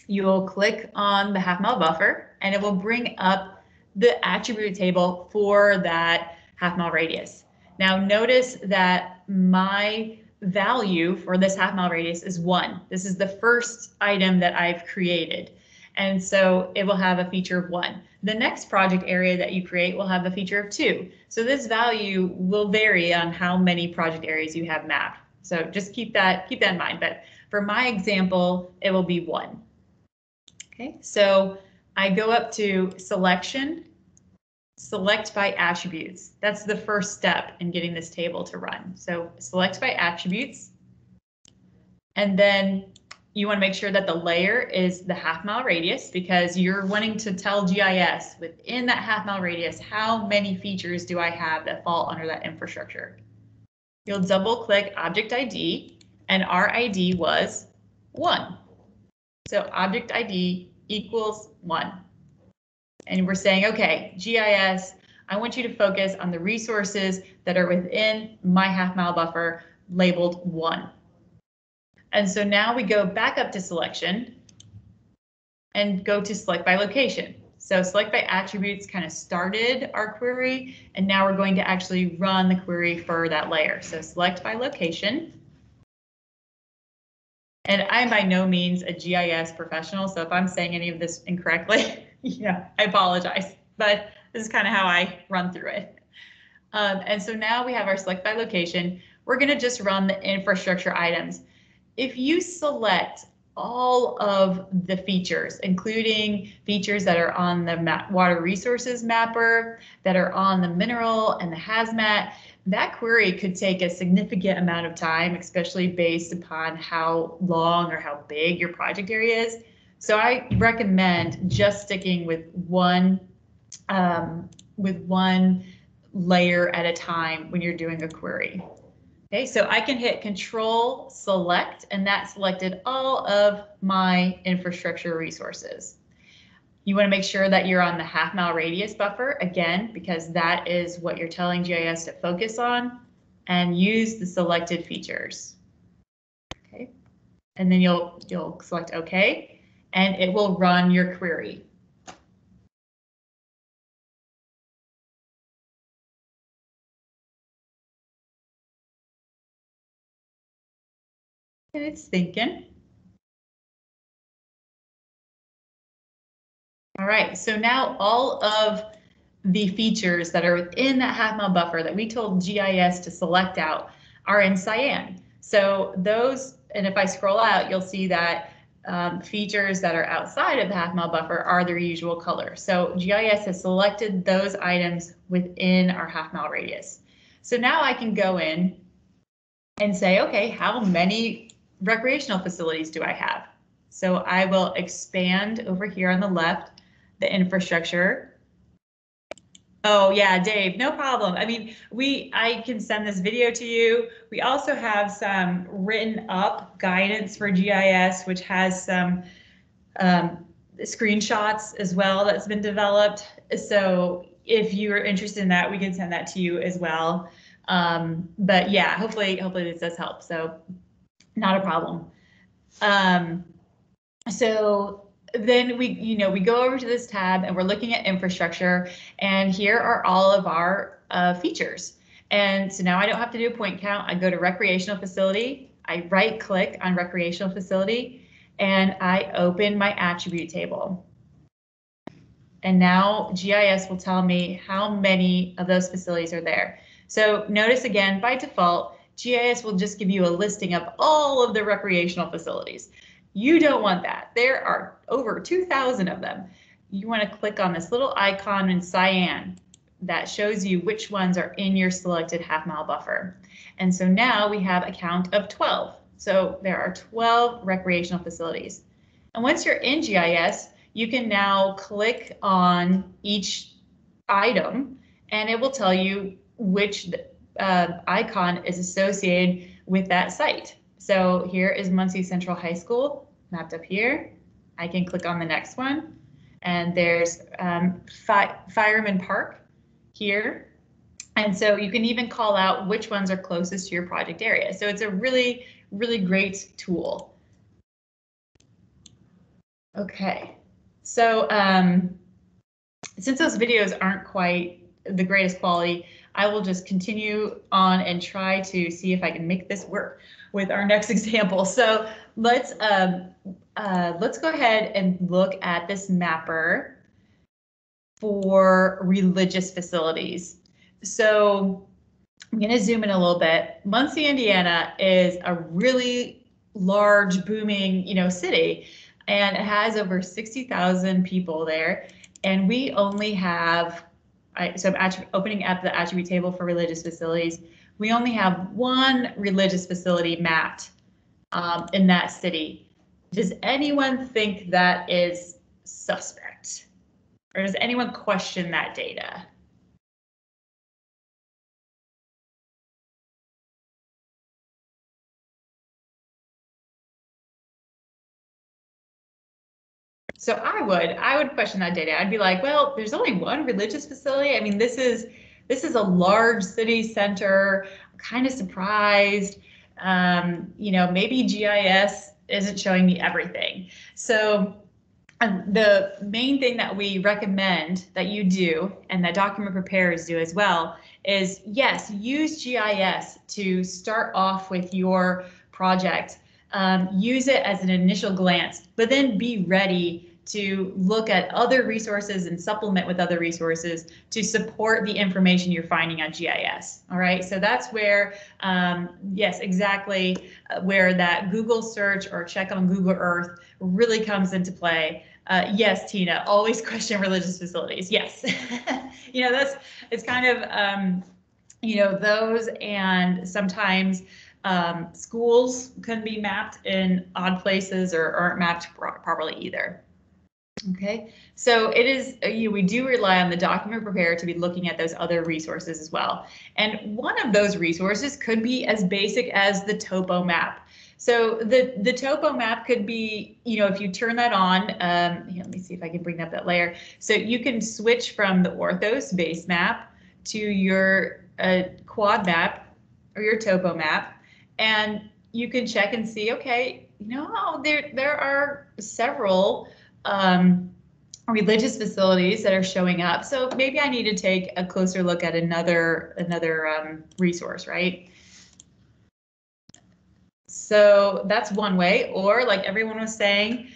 You will click on the half-mile buffer and it will bring up the attribute table for that half-mile radius. Now notice that my value for this half-mile radius is 1. This is the first item that I've created. And so it will have a feature of 1. The next project area that you create will have a feature of 2. So this value will vary on how many project areas you have mapped. So just keep that in mind. But for my example, it will be 1. Okay, so I go up to selection, select by attributes. That's the first step in getting this table to run. So select by attributes, and then you want to make sure that the layer is the half-mile radius because you're wanting to tell GIS within that half-mile radius how many features do I have that fall under that infrastructure. You'll double click object ID, and our ID was 1. So object ID equals 1. And we're saying, okay, GIS, I want you to focus on the resources that are within my half-mile buffer labeled 1. And so now we go back up to selection and go to select by location. So select by attributes kind of started our query, and now we're going to actually run the query for that layer. So select by location. And I'm by no means a GIS professional, so if I'm saying any of this incorrectly, yeah, I apologize, but this is kind of how I run through it. And so now we have our select by location. We're going to just run the infrastructure items. If you select all of the features, including features that are on the water resources mapper, that are on the mineral and the hazmat, that query could take a significant amount of time, especially based upon how long or how big your project area is. So I recommend just sticking with one layer at a time when you're doing a query. Okay, so I can hit Control Select, and that selected all of my infrastructure resources. You want to make sure that you're on the half-mile radius buffer, again, because that is what you're telling GIS to focus on, and use the selected features. Okay, and then you'll select OK, and it will run your query. And it's thinking. All right, so now all of the features that are within that half-mile buffer that we told GIS to select out are in cyan. So those, and if I scroll out, you'll see that features that are outside of the half-mile buffer are their usual color. So GIS has selected those items within our half-mile radius. So now I can go in and say, okay, how many recreational facilities do I have? So I will expand over here on the left, the infrastructure. Oh yeah, Dave, no problem. I mean, I can send this video to you. We also have some written up guidance for GIS, which has some screenshots as well that's been developed. So if you are interested in that, we can send that to you as well. But yeah, hopefully this does help. So not a problem. So then we go over to this tab and we're looking at infrastructure, and here are all of our features. And so now I don't have to do a point count. I go to recreational facility, I right click on recreational facility, and I open my attribute table. And now GIS will tell me how many of those facilities are there. So notice again, by default, GIS will just give you a listing of all of the recreational facilities. You don't want that. There are over 2,000 of them. You want to click on this little icon in cyan that shows you which ones are in your selected half-mile buffer. And so now we have a count of 12. So there are 12 recreational facilities. And once you're in GIS, you can now click on each item and it will tell you which icon is associated with that site. So here is Muncie Central High School mapped up here. I can click on the next one. And there's Fireman Park here. And so you can even call out which ones are closest to your project area. So it's a really, really great tool. Okay, so since those videos aren't quite the greatest quality, I will just continue on and try to see if I can make this work with our next example. So let's go ahead and look at this mapper for religious facilities. So I'm going to zoom in a little bit. Muncie, Indiana is a really large, booming, city, and it has over 60,000 people there. And we only have, so I'm opening up the attribute table for religious facilities. We only have one religious facility mapped in that city. Does anyone think that is suspect? Or does anyone question that data? So I would question that data. I'd be like, well, there's only one religious facility. I mean, this is a large city center. I'm kind of surprised. Maybe GIS isn't showing me everything. So the main thing that we recommend that you do, and that document preparers do as well, is yes, use GIS to start off with your project. Use it as an initial glance, but then be ready to look at other resources and supplement with other resources to support the information you're finding on GIS. All right, so that's where, yes, exactly, where that Google search or check on Google Earth really comes into play. Yes, Tina, always question religious facilities. Yes, it's kind of, those, and sometimes schools can be mapped in odd places or aren't mapped properly either. Okay, so it is, we do rely on the document preparer to be looking at those other resources as well. And one of those resources could be as basic as the Topo Map. So the Topo Map could be, if you turn that on, let me see if I can bring up that layer. So you can switch from the Orthos base map to your quad map or your Topo Map, and you can check and see, okay, there are several religious facilities that are showing up. So maybe I need to take a closer look at another resource, right? So that's one way, or like everyone was saying,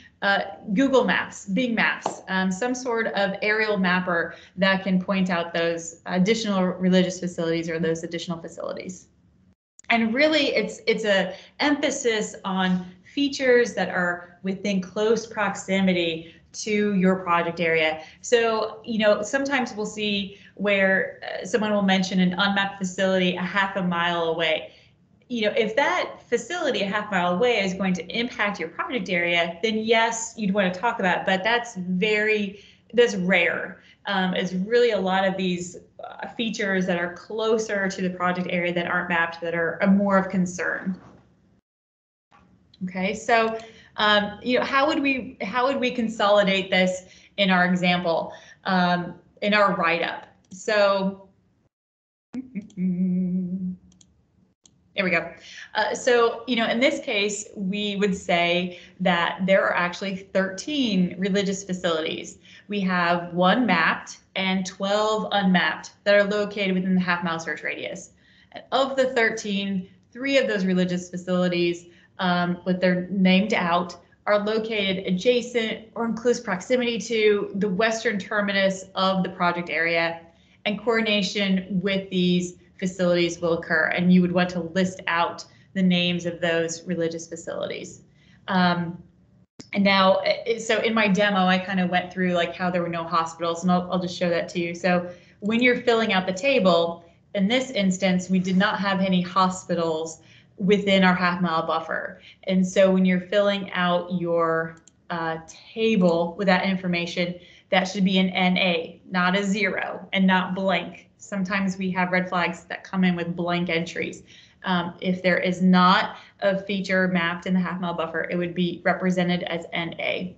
Google Maps, Bing Maps, some sort of aerial mapper that can point out those additional religious facilities or those additional facilities. And really, it's a emphasis on features that are within close proximity to your project area. So, sometimes we'll see where someone will mention an unmapped facility a half a mile away. If that facility a half mile away is going to impact your project area, then yes, you'd want to talk about it, but that's rare. It's really a lot of these features that are closer to the project area that aren't mapped that are more of concern. Okay, so how would we consolidate this in our example, in our write-up? So there we go. So, in this case, we would say that there are actually 13 religious facilities. We have one mapped and 12 unmapped that are located within the half-mile search radius. And of the 13, 3 of those religious facilities, with their named out, are located adjacent or in close proximity to the western terminus of the project area, and coordination with these facilities will occur, and you would want to list out the names of those religious facilities. And now, so in my demo, I kind of went through like how there were no hospitals, and I'll just show that to you. So when you're filling out the table, in this instance, we did not have any hospitals within our half-mile buffer. And so when you're filling out your table with that information, that should be an NA, not a 0, and not blank. Sometimes we have red flags that come in with blank entries. If there is not a feature mapped in the half-mile buffer, it would be represented as NA.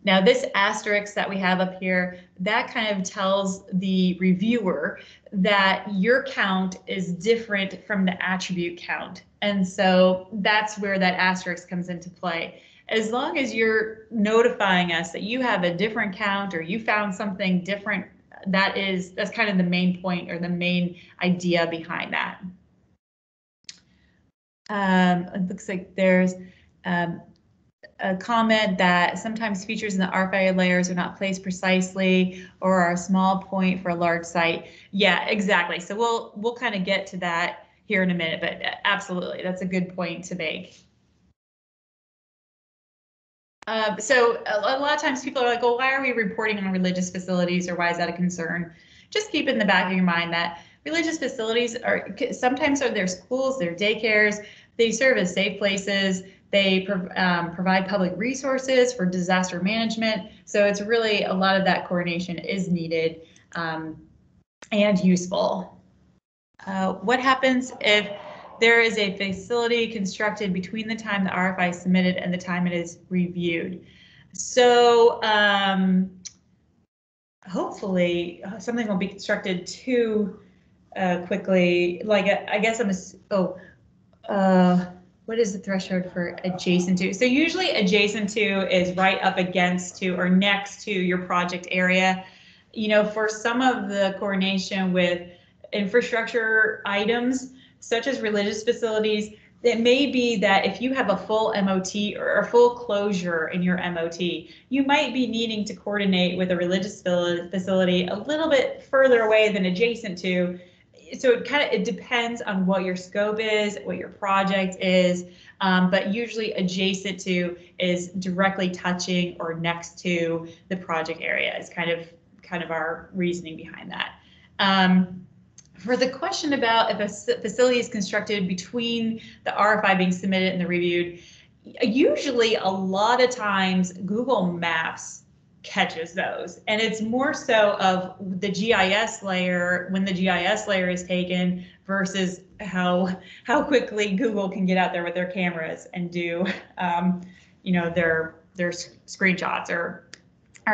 Now this asterisk that we have up here, that kind of tells the reviewer that your count is different from the attribute count. And so that's where that asterisk comes into play. As long as you're notifying us that you have a different count or you found something different, that's kind of the main point or the main idea behind that. It looks like there's a comment that sometimes features in the RFI layers are not placed precisely or are a small point for a large site. Yeah, exactly. So we'll kind of get to that here in a minute, but absolutely, that's a good point to make. So a lot of times people are like, well, why are we reporting on religious facilities, or why is that a concern? Just keep in the back of your mind that religious facilities sometimes are their schools, their daycares, they serve as safe places. They provide public resources for disaster management. So it's really a lot of that coordination is needed and useful. What happens if there is a facility constructed between the time the RFI is submitted and the time it is reviewed? So hopefully something will be constructed too quickly. Like I guess what is the threshold for adjacent to? So usually adjacent to is right up against to or next to your project area. You know, for some of the coordination with infrastructure items, such as religious facilities, it may be that if you have a full MOT or a full closure in your MOT, you might be needing to coordinate with a religious facility a little bit further away than adjacent to. So it depends on what your scope is, what your project is, but usually adjacent to is directly touching or next to the project area. Is kind of our reasoning behind that. For the question about if a facility is constructed between the RFI being submitted and the reviewed, usually a lot of times Google Maps catches those, and it's more so of the GIS layer when the GIS layer is taken versus how quickly Google can get out there with their cameras and do you know, their screenshots or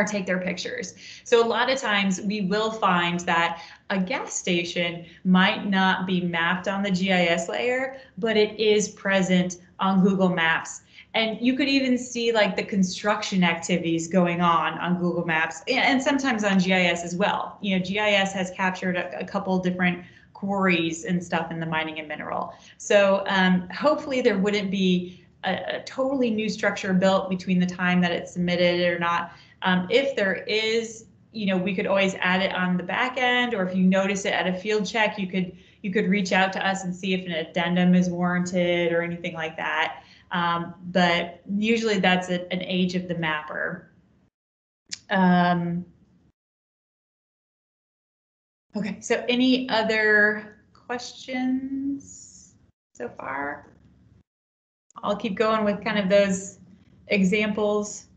take their pictures. So a lot of times we will find that a gas station might not be mapped on the GIS layer, but it is present on Google Maps. And you could even see like the construction activities going on Google Maps and sometimes on GIS as well. You know, GIS has captured a couple different quarries and stuff in the mining and mineral. So hopefully there wouldn't be a totally new structure built between the time that it's submitted or not. If there is, you know, we could always add it on the back end, or if you notice it at a field check, you could reach out to us and see if an addendum is warranted or anything like that. But usually that's an age of the mapper. Okay, so any other questions so far? I'll keep going with kind of those examples.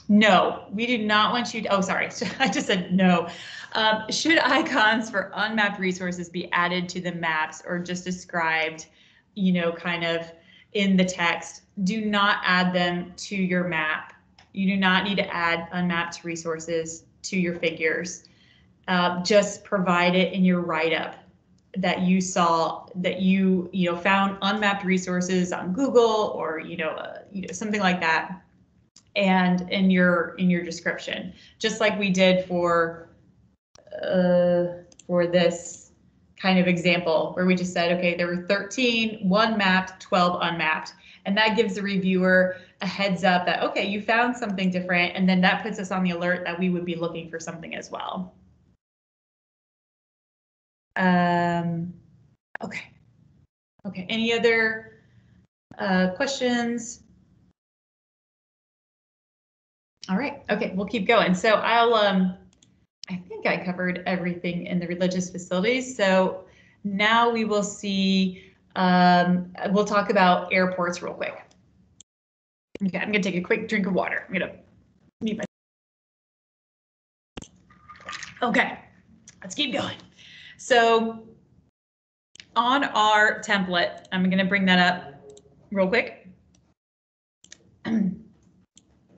No, we do not want you to, oh, sorry, I just said no. Should icons for unmapped resources be added to the maps or just described, you know, kind of in the text? Do not add them to your map. You do not need to add unmapped resources to your figures. Just provide it in your write-up that you saw, that you found unmapped resources on Google or something like that, and in your description, just like we did for this kind of example where we just said, okay, there were 13, 1 mapped, 12 unmapped, and that gives the reviewer a heads up that, okay, you found something different, and then that puts us on the alert that we would be looking for something as well. Okay, any other questions? All right, okay, we'll keep going. So I think I covered everything in the religious facilities. So Now we will see, we'll talk about airports real quick. Okay, I'm gonna take a quick drink of water. I'm gonna mute my. Okay, let's keep going. So on our template, I'm gonna bring that up real quick.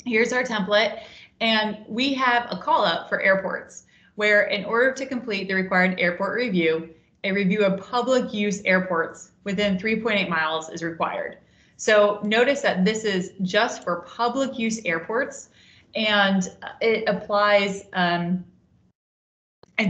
Here's our template, and we have a call out for airports where in order to complete the required airport review, a review of public use airports within 3.8 miles is required. So notice that this is just for public use airports, and it applies and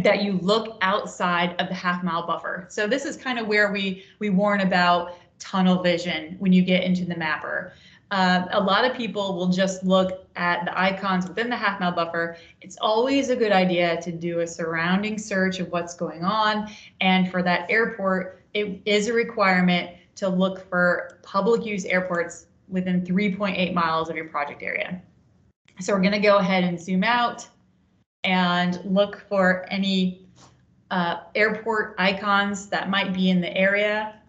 that you look outside of the half-mile buffer. So this is kind of where we warn about tunnel vision when you get into the mapper. A lot of people will just look at the icons within the half-mile buffer. It's always a good idea to do a surrounding search of what's going on. And for that airport, it is a requirement to look for public use airports within 3.8 miles of your project area. So we're going to go ahead and zoom out and look for any airport icons that might be in the area.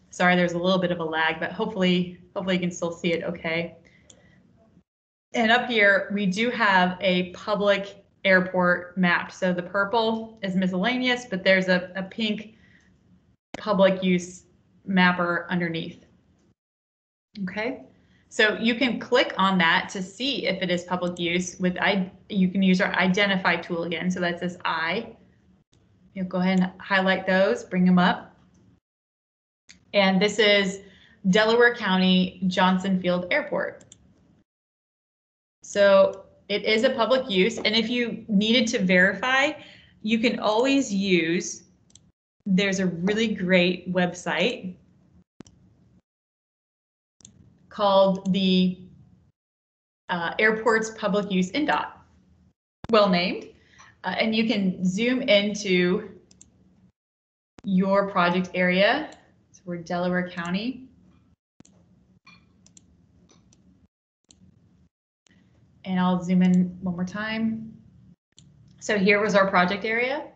Sorry, there's a little bit of a lag, but hopefully you can still see it okay. And up here, we do have a public airport map. So the purple is miscellaneous, but there's a pink public use mapper underneath. Okay, so you can click on that to see if it is public use. You can use our identify tool again. So that says I. You'll go ahead and highlight those, bring them up. And this is Delaware County Johnson Field Airport. So it is a public use, and if you needed to verify, you can always use, there's a really great website called the Airports Public Use INDOT. Well named. And you can zoom into your project area. So we're Delaware County. And I'll zoom in one more time. So here was our project area.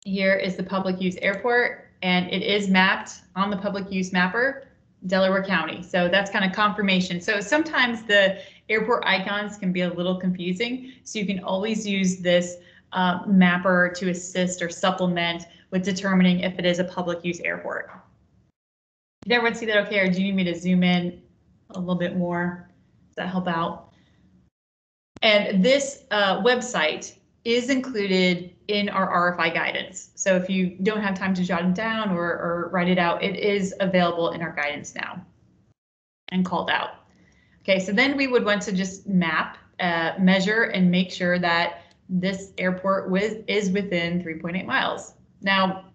Here is the public use airport, and it is mapped on the public use mapper, Delaware County. So that's kind of confirmation. So sometimes the airport icons can be a little confusing. So you can always use this mapper to assist or supplement with determining if it is a public use airport. Did everyone see that okay, or do you need me to zoom in a little bit more? Does that help out? And this website is included in our RFI guidance. So if you don't have time to jot it down or write it out, it is available in our guidance now and called out. Okay, so then we would want to just map, measure, and make sure that this airport is within 3.8 miles. Now,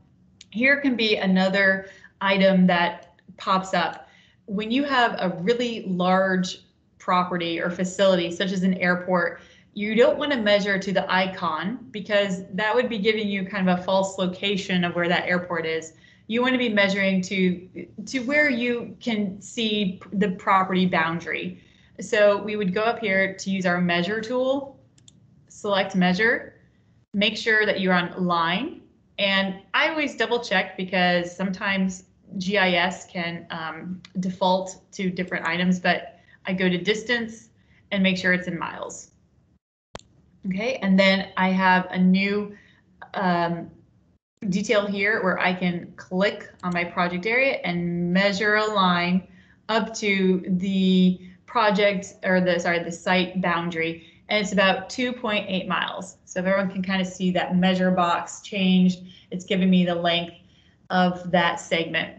here can be another item that pops up. When you have a really large property or facility, such as an airport, you don't want to measure to the icon because that would be giving you kind of a false location of where that airport is. You want to be measuring to where you can see the property boundary. So we would go up here to use our measure tool, select measure, make sure that you're on line. And I always double check because sometimes GIS can default to different items, but I go to distance and make sure it's in miles. Okay, and then I have a new detail here where I can click on my project area and measure a line up to the project or the site boundary, and it's about 2.8 miles. So if everyone can kind of see that measure box changed, it's giving me the length of that segment.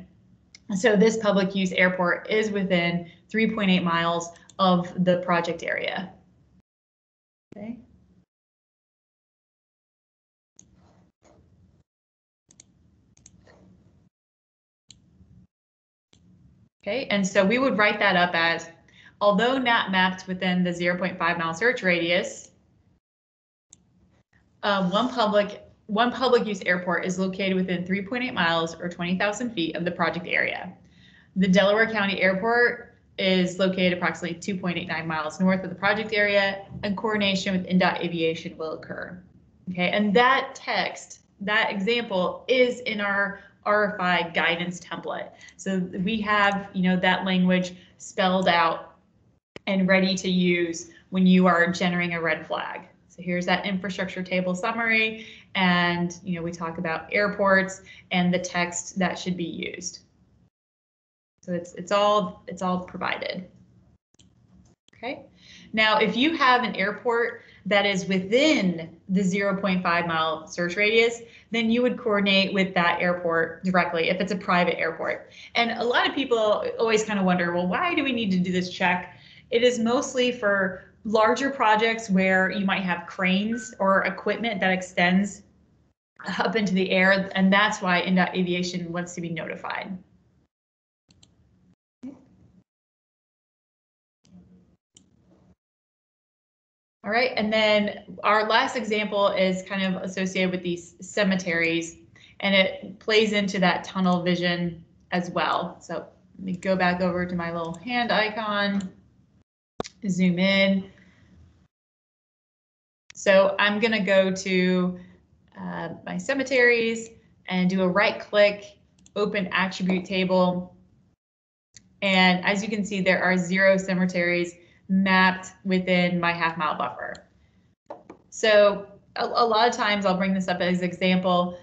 So this public use airport is within 3.8 miles of the project area. Okay. Okay, and so we would write that up as, although not mapped within the 0.5 mile search radius, one public use airport is located within 3.8 miles or 20,000 feet of the project area. The Delaware County Airport is located approximately 2.89 miles north of the project area, and coordination with INDOT Aviation will occur. Okay, and that text that example is in our RFI guidance template. So we have, that language spelled out and ready to use when you are generating a red flag. So here's that infrastructure table summary, and we talk about airports and the text that should be used. So it's all provided. Okay. Now, if you have an airport that is within the 0.5 mile search radius, then you would coordinate with that airport directly if it's a private airport. And a lot of people always kind of wonder, well, why do we need to do this check? It is mostly for larger projects where you might have cranes or equipment that extends up into the air, and that's why INDOT Aviation wants to be notified. All right, and then our last example is kind of associated with these cemeteries, and it plays into that tunnel vision as well. So let me go back over to my little hand icon, zoom in. So I'm going to go to my cemeteries and do a right click, open attribute table. And as you can see, there are 0 cemeteries mapped within my half-mile buffer. So a lot of times I'll bring this up as an example.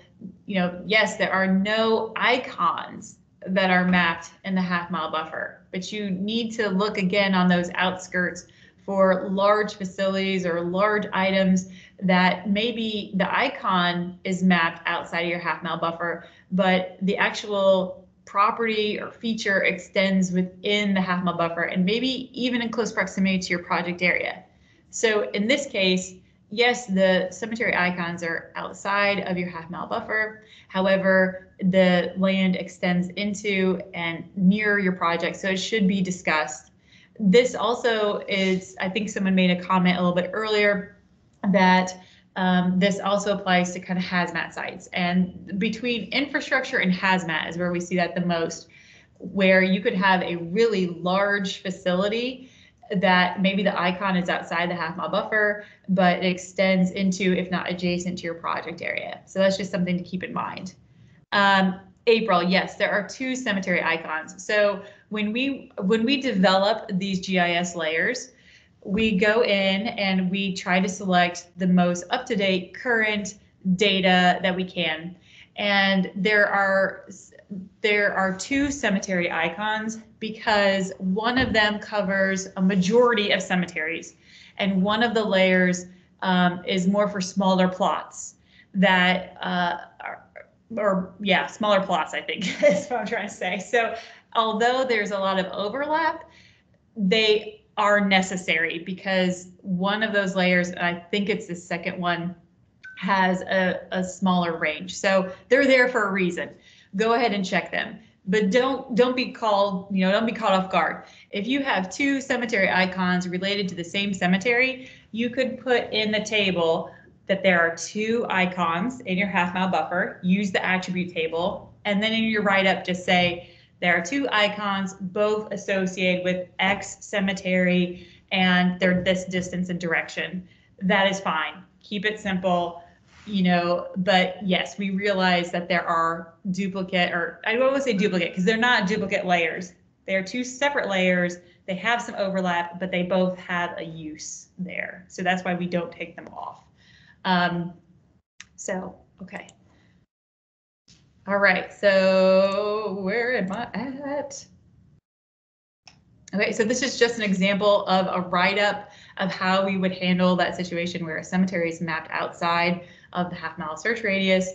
Yes, there are no icons that are mapped in the half-mile buffer, but you need to look again on those outskirts for large facilities or large items that maybe the icon is mapped outside of your half-mile buffer, but the actual property or feature extends within the half-mile buffer and maybe even in close proximity to your project area. So in this case, yes, the cemetery icons are outside of your half-mile buffer. However, the land extends into and near your project, so it should be discussed. This also is, I think someone made a comment a little bit earlier that this also applies to kind of hazmat sites, and between infrastructure and hazmat is where we see that the most, where you could have a really large facility that maybe the icon is outside the half-mile buffer, but it extends into, if not adjacent to your project area. So that's just something to keep in mind. April, yes, there are 2 cemetery icons. So when we develop these GIS layers, we go in and we try to select the most up-to-date current data that we can. And there are 2 cemetery icons because one of them covers a majority of cemeteries, and one of the layers is more for smaller plots that smaller plots, I think is what I'm trying to say. So although there's a lot of overlap, they are necessary because one of those layers, and I think it's the second one, has a smaller range. So they're there for a reason. Go ahead and check them, but don't be caught off guard. If you have 2 cemetery icons related to the same cemetery, you could put in the table that there are 2 icons in your half-mile buffer, use the attribute table, and then in your write-up just say, there are 2 icons, both associated with X cemetery, and they're this distance and direction. That is fine. Keep it simple, but yes, we realize that there are duplicate, or I don't want to say duplicate because they're not duplicate layers. They are 2 separate layers. They have some overlap, but they both have a use there. So that's why we don't take them off. Okay. All right, so where am I at? Okay, so this is just an example of a write-up of how we would handle that situation where a cemetery is mapped outside of the half-mile search radius,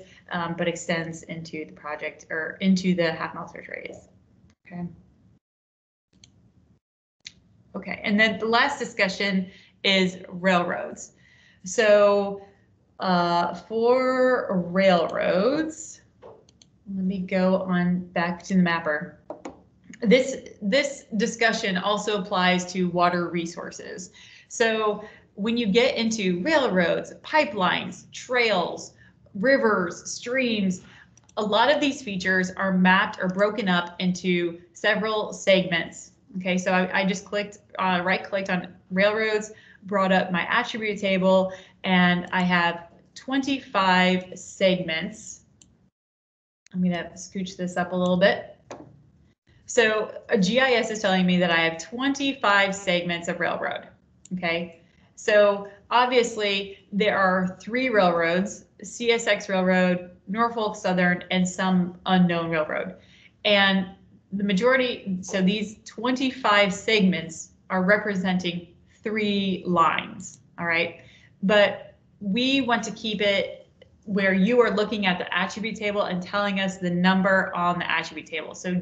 but extends into the project or into the half-mile search radius. Okay. Okay, and then the last discussion is railroads. So for railroads, let me go on back to the mapper. This discussion also applies to water resources. So when you get into railroads, pipelines, trails, rivers, streams, a lot of these features are mapped or broken up into several segments. Okay, so I just right-clicked on railroads, brought up my attribute table, and I have 25 segments. I'm going to scooch this up a little bit. So a GIS is telling me that I have 25 segments of railroad. Okay, so obviously there are 3 railroads: CSX Railroad, Norfolk Southern, and some unknown railroad. And the majority, so these 25 segments are representing 3 lines. All right, but we want to keep it where you are looking at the attribute table and telling us the number on the attribute table. So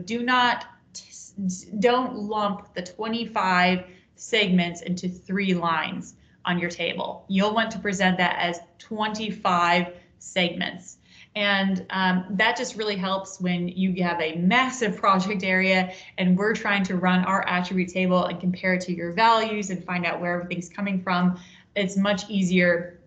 don't lump the 25 segments into 3 lines on your table. You'll want to present that as 25 segments. And that just really helps when you have a massive project area and we're trying to run our attribute table and compare it to your values and find out where everything's coming from. It's much easier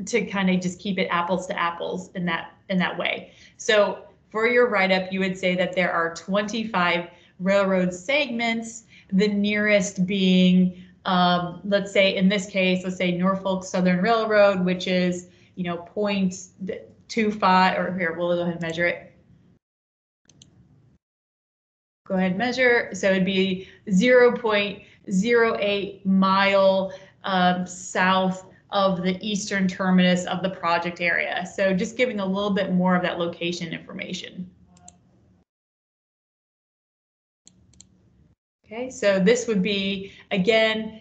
to kind of just keep it apples to apples in that way. So for your write-up, you would say that there are 25 railroad segments, the nearest being, let's say in this case, let's say Norfolk Southern Railroad, which is, 0.25, or here, we'll go ahead and measure it. Go ahead and measure. So it'd be 0.08 mile south of the eastern terminus of the project area. So just giving a little bit more of that location information. Okay, so this would be, again,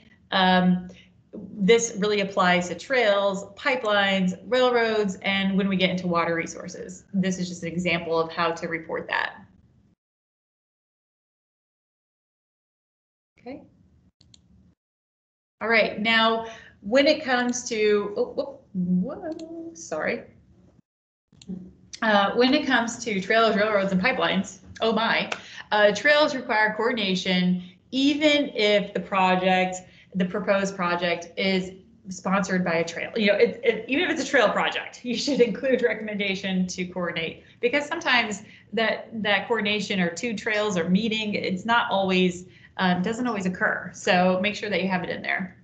this really applies to trails, pipelines, railroads, and when we get into water resources. This is just an example of how to report that. Okay. All right, now when it comes to, when it comes to trails, railroads, and pipelines, oh my, trails require coordination even if the proposed project is sponsored by a trail. Even if it's a trail project, you should include recommendation to coordinate, because sometimes that coordination or 2 trails are meeting, it's not always, doesn't always occur. So make sure that you have it in there.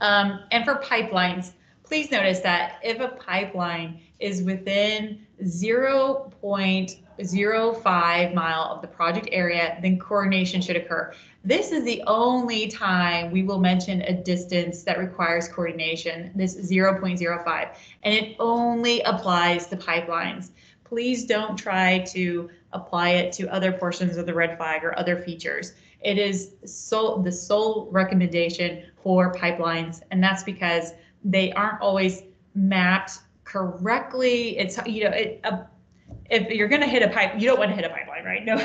And for pipelines, please notice that if a pipeline is within 0.05 mile of the project area, then coordination should occur. This is the only time we will mention a distance that requires coordination, this 0.05, and it only applies to pipelines. Please don't try to apply it to other portions of the red flag or other features. It is the sole recommendation for pipelines, and that's because they aren't always mapped correctly. It's, if you're going to hit a pipe, you don't want to hit a pipeline, right? No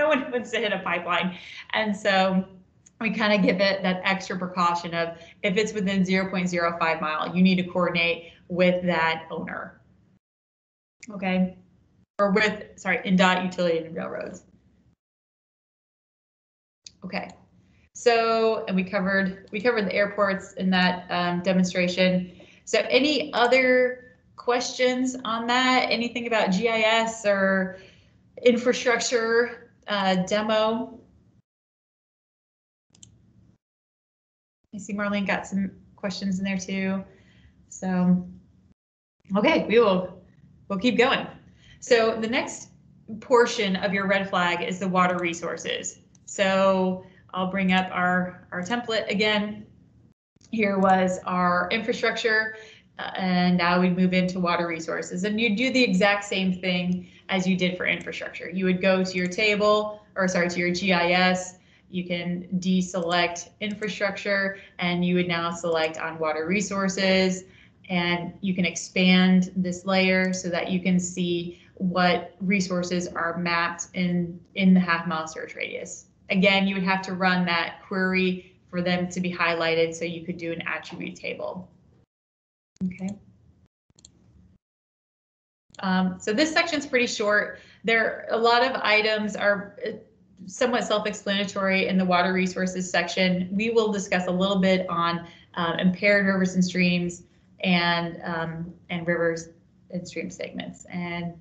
one wants to hit a pipeline. And so we kind of give it that extra precaution of, if it's within 0.05 mile, you need to coordinate with that owner. Okay. Or with, sorry, INDOT, utility, and railroads. Okay. So, and we covered the airports in that demonstration. So any other questions on that? Anything about GIS or infrastructure demo? I see Marlene got some questions in there too. So, okay, we'll keep going. So the next portion of your red flag is the water resources. So I'll bring up our template again. Here was our infrastructure, and now we move into water resources. And you do the exact same thing as you did for infrastructure. You would go to your table, or sorry, to your GIS. You can deselect infrastructure, and you would now select on water resources, and you can expand this layer so that you can see what resources are mapped in the half-mile search radius. Again, you would have to run that query for them to be highlighted so you could do an attribute table. Okay. So this section's pretty short. A lot of items are somewhat self-explanatory in the water resources section. We will discuss a little bit on impaired rivers and streams and rivers and stream segments. And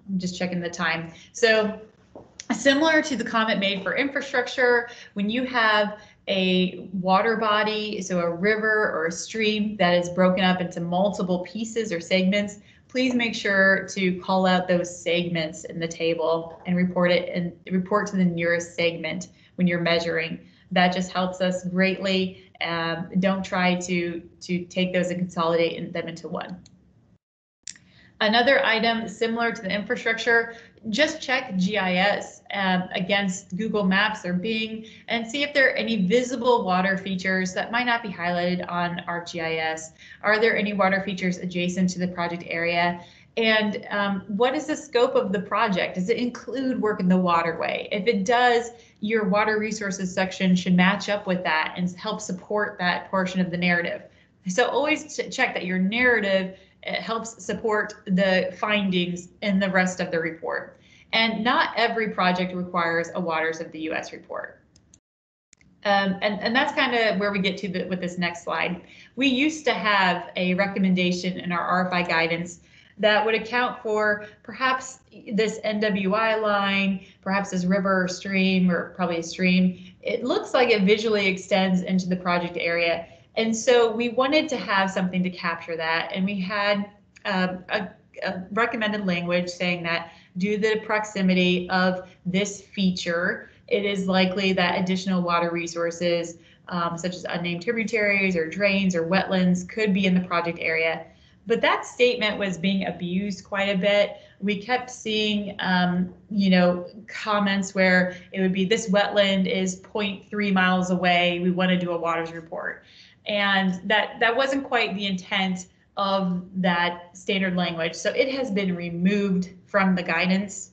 I'm just checking the time. So similar to the comment made for infrastructure, when you have a water body, so a river or a stream that is broken up into multiple pieces or segments, please make sure to call out those segments in the table and report to the nearest segment when you're measuring. That just helps us greatly. Don't try to take those and consolidate them into one. Another item similar to the infrastructure, just check GIS against Google Maps or Bing and see if there are any visible water features that might not be highlighted on ArcGIS. Are there any water features adjacent to the project area? And what is the scope of the project? Does it include work in the waterway? If it does, your water resources section should match up with that and help support that portion of the narrative. So always check that your narrative helps support the findings in the rest of the report. And not every project requires a Waters of the US report. And that's kind of where we get to with this next slide. We used to have a recommendation in our RFI guidance that would account for perhaps this NWI line, perhaps this river or stream, or probably a stream. It looks like it visually extends into the project area. And so we wanted to have something to capture that. And we had a recommended language saying that due to the proximity of this feature, it is likely that additional water resources, such as unnamed tributaries or drains or wetlands, could be in the project area. But that statement was being abused quite a bit. We kept seeing, comments where it would be this wetland is 0.3 miles away. We want to do a waters report. And that wasn't quite the intent of that standard language. So it has been removed from the guidance.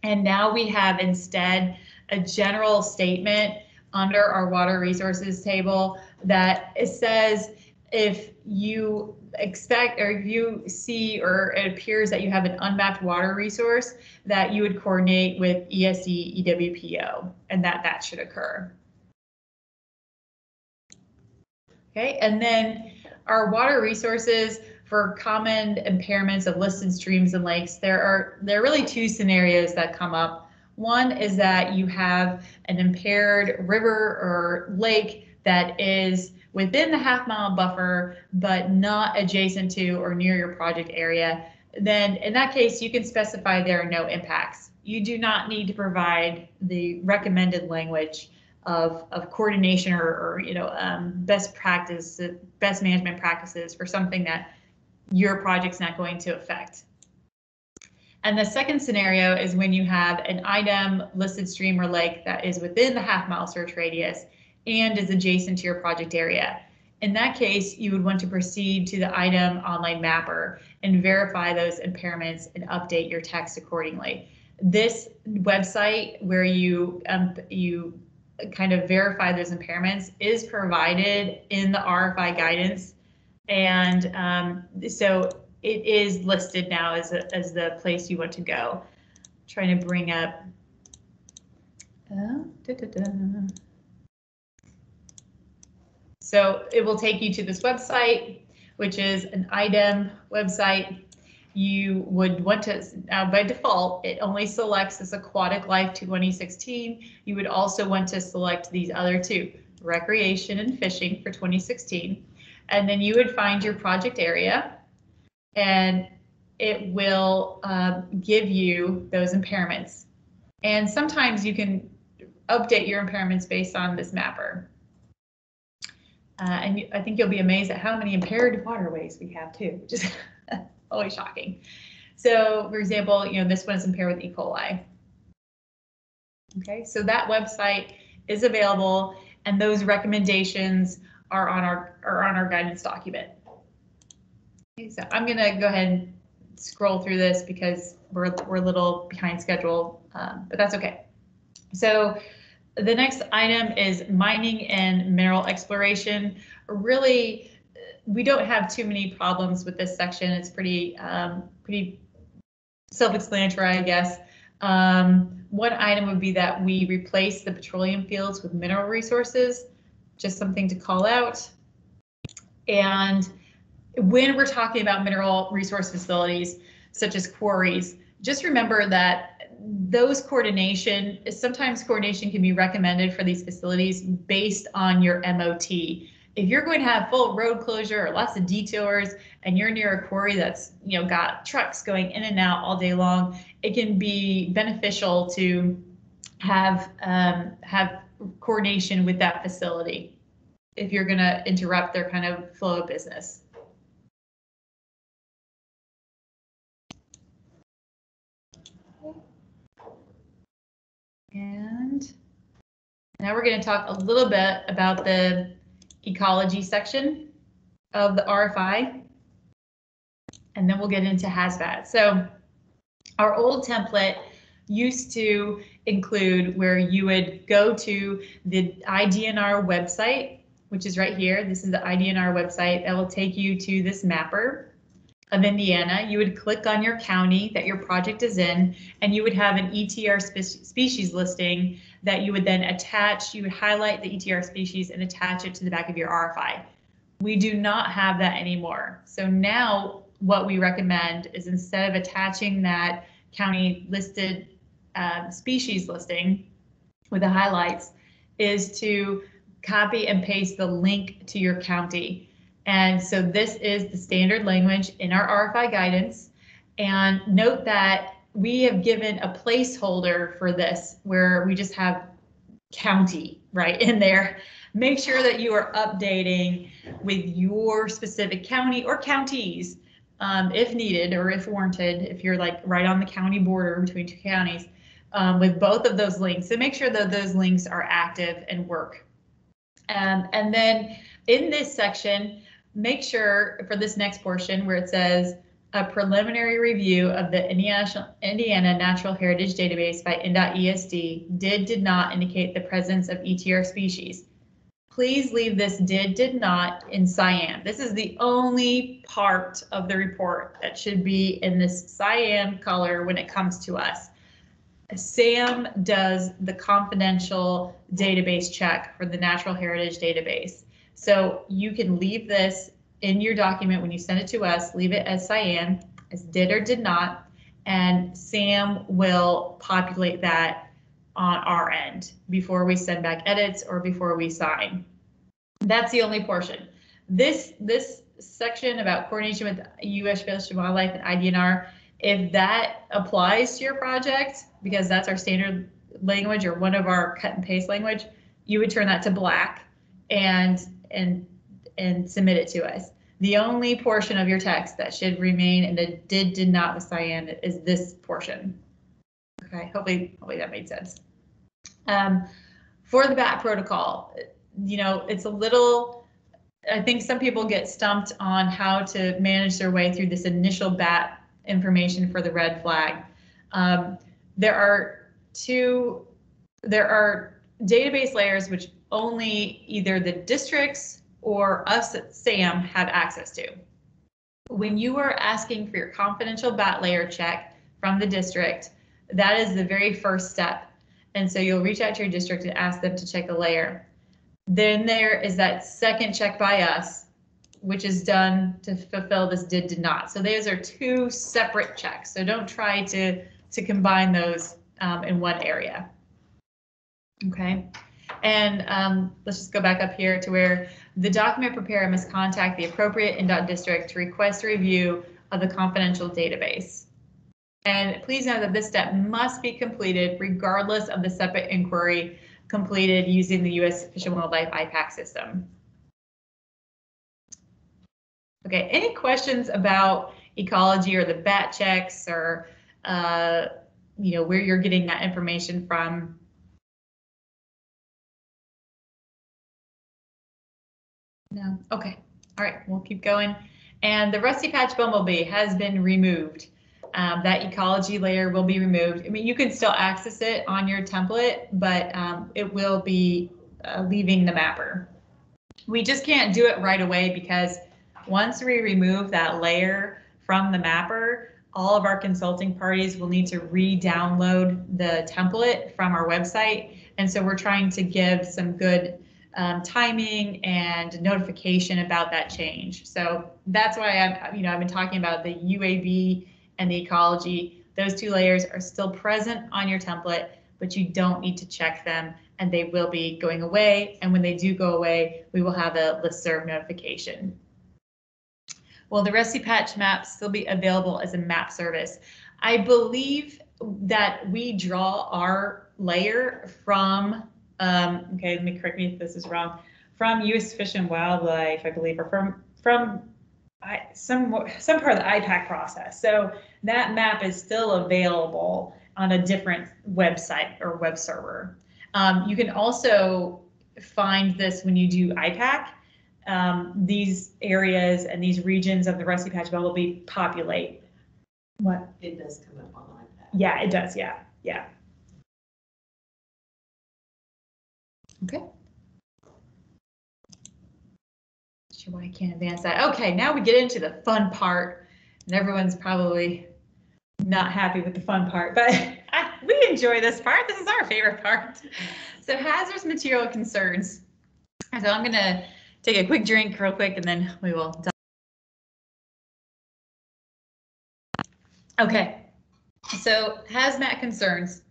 And now we have instead a general statement under our water resources table that it says if you expect or if you see or it appears that you have an unmapped water resource, that you would coordinate with ESD EWPO and that should occur. Okay, and then our water resources for common impairments of listed streams and lakes, there are really two scenarios that come up. One is that you have an impaired river or lake that is within the half-mile buffer, but not adjacent to or near your project area. Then in that case, you can specify there are no impacts. You do not need to provide the recommended language of coordination or best management practices for something that your project's not going to affect. And the second scenario is when you have an item, listed stream or lake that is within the half-mile search radius and is adjacent to your project area. In that case, you would want to proceed to the item online mapper and verify those impairments and update your text accordingly. This website where you kind of verify those impairments is provided in the RFI guidance. And so it is listed now as the place you want to go. I'm trying to bring up. So it will take you to this website, which is an item website. You would want to, by default, it only selects this Aquatic Life 2016. You would also want to select these other two, Recreation and Fishing for 2016. And then you would find your project area and it will give you those impairments. And sometimes you can update your impairments based on this mapper. And I think you'll be amazed at how many impaired waterways we have too, which is always shocking. So for example, this one is impaired with E. coli. Okay, so that website is available and those recommendations are on our guidance document. Okay, so I'm gonna go ahead and scroll through this because we're a little behind schedule, but that's okay. So the next item is mining and mineral exploration. Really, we don't have too many problems with this section. It's pretty self-explanatory, I guess. One item would be that we replace the petroleum fields with mineral resources, just something to call out. And when we're talking about mineral resource facilities, such as quarries, just remember that those sometimes coordination can be recommended for these facilities based on your MOT. If you're going to have full road closure or lots of detours and you're near a quarry that's got trucks going in and out all day long, it can be beneficial to have coordination with that facility if you're going to interrupt their kind of flow of business. And now we're going to talk a little bit about the ecology section of the RFI, and then we'll get into Hazmat. So our old template used to include where you would go to the IDNR website, which is right here. This is the IDNR website that will take you to this mapper of Indiana. You would click on your county that your project is in, and you would have an ETR species listing that you would then attach. You would highlight the ETR species and attach it to the back of your RFI. We do not have that anymore. So now what we recommend is, instead of attaching that county listed species listing with the highlights, is to copy and paste the link to your county. And so this is the standard language in our RFI guidance. And note that we have given a placeholder for this where we just have county right in there. Make sure that you are updating with your specific county or counties if needed or if warranted, if you're like right on the county border between two counties, with both of those links. So make sure that those links are active and work. And then in this section, make sure for this next portion where it says a preliminary review of the Indiana Natural Heritage Database by INDOT ESD did not indicate the presence of ETR species. Please leave this did not in cyan. This is the only part of the report that should be in this cyan color when it comes to us. SAM does the confidential database check for the Natural Heritage Database. So you can leave this in your document when you send it to us, leave it as cyan, as did or did not, and SAM will populate that on our end before we send back edits or before we sign. That's the only portion. This section about coordination with U.S. Fish and Wildlife and IDNR, if that applies to your project, because that's our standard language or one of our cut and paste language, you would turn that to black and submit it to us. The only portion of your text that should remain in the did not with cyan is this portion. Okay, hopefully that made sense. For the BAT protocol, it's a little, I think some people get stumped on how to manage their way through this initial BAT information for the red flag. There are database layers which only either the districts or us at SAM have access to. When you are asking for your confidential BAT layer check from the district, that is the very first step. And so you'll reach out to your district and ask them to check the layer. Then there is that second check by us, which is done to fulfill this did not. So those are two separate checks. So don't try to combine those in one area. Okay. And let's just go back up here to where the document preparer must contact the appropriate INDOT district to request a review of the confidential database. And please note that this step must be completed regardless of the separate inquiry completed using the U.S. Fish and Wildlife IPAC system. Okay, any questions about ecology or the BAT checks or where you're getting that information from? No. Okay. All right. We'll keep going. And the Rusty Patch Bumblebee has been removed. That ecology layer will be removed. I mean, you can still access it on your template, but it will be leaving the mapper. We just can't do it right away because once we remove that layer from the mapper, all of our consulting parties will need to re-download the template from our website. And so we're trying to give some good timing and notification about that change. So that's why I've been talking about the UAB and the ecology. Those two layers are still present on your template, but you don't need to check them, and they will be going away. And when they do go away, we will have a listserv notification. Will the Rusty Patch map still be available as a map service? I believe that we draw our layer from, okay, let me correct me if this is wrong, from U.S. Fish and Wildlife, I believe, or from some part of the IPAC process. So that map is still available on a different website or web server. You can also find this when you do IPAC. These areas and these regions of the Rusty Patch Bumblebee populate. What? It does come up on iPad. Yeah, it does. Yeah, yeah. Okay. Sure why I can't advance that. Okay, now we get into the fun part, and everyone's probably not happy with the fun part, but we enjoy this part. This is our favorite part. So hazardous material concerns. So I'm gonna take a quick drink real quick and then we will. Okay, so hazmat concerns.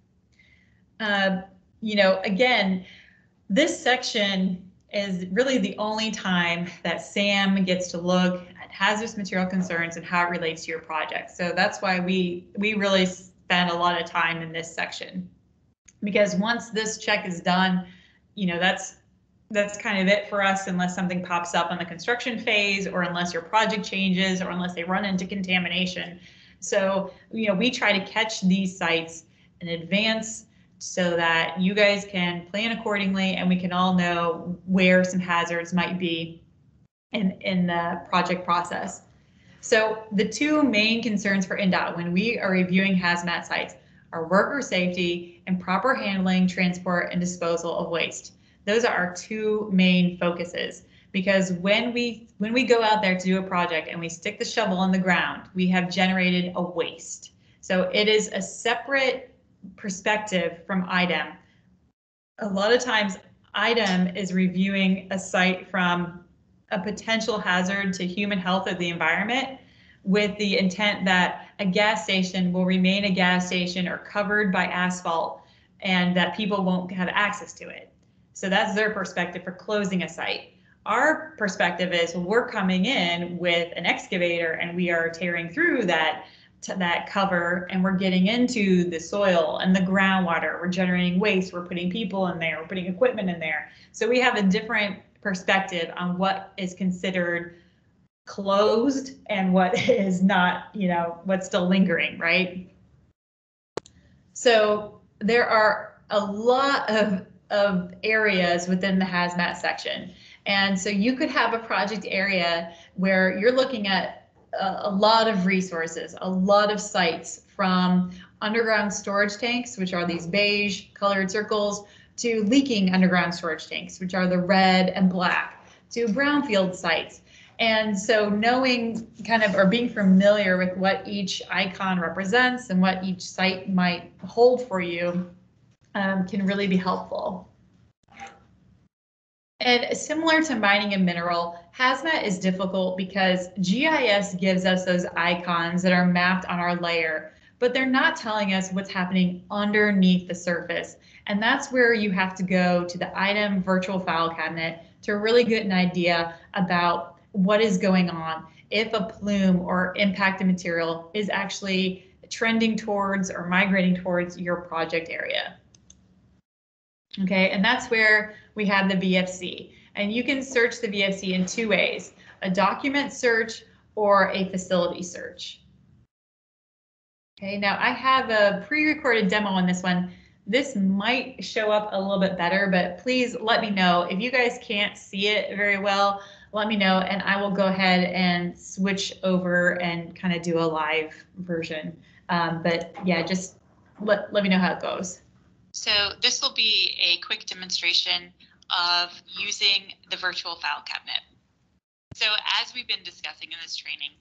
You know, again, this section is really the only time that SAM gets to look at hazardous material concerns and how it relates to your project. So that's why we really spend a lot of time in this section, because once this check is done, you know, that's kind of it for us, unless something pops up on the construction phase, or unless your project changes, or unless they run into contamination. So, you know, we try to catch these sites in advance so that you guys can plan accordingly, and we can all know where some hazards might be in the project process. So the two main concerns for INDOT when we are reviewing hazmat sites are worker safety and proper handling, transport, and disposal of waste. Those are our two main focuses, because when we go out there to do a project and we stick the shovel in the ground, we have generated a waste. So it is a separate perspective from IDEM. A lot of times IDEM is reviewing a site from a potential hazard to human health or the environment, with the intent that a gas station will remain a gas station or covered by asphalt, and that people won't have access to it. So that's their perspective for closing a site. Our perspective is, well, we're coming in with an excavator and we are tearing through that cover, and we're getting into the soil and the groundwater. We're generating waste. We're putting people in there. We're putting equipment in there. So we have a different perspective on what is considered closed and what is not, you know, what's still lingering, right? So there are a lot of areas within the hazmat section. And so you could have a project area where you're looking at a lot of resources, a lot of sites, from underground storage tanks, which are these beige colored circles, to leaking underground storage tanks, which are the red and black, to brownfield sites. And so knowing kind of, or being familiar with what each icon represents and what each site might hold for you can really be helpful. And similar to mining and mineral, hazmat is difficult because GIS gives us those icons that are mapped on our layer, but they're not telling us what's happening underneath the surface. And that's where you have to go to the IDEM virtual file cabinet to really get an idea about what is going on, if a plume or impacted material is actually trending towards or migrating towards your project area. Okay, and that's where we have the VFC. And you can search the VFC in two ways: a document search or a facility search. Okay, now I have a pre-recorded demo on this one. This might show up a little bit better, but please let me know. If you guys can't see it very well, let me know and I will go ahead and switch over and kind of do a live version. But yeah, just let me know how it goes. So this will be a quick demonstration of using the virtual file cabinet. So as we've been discussing in this training,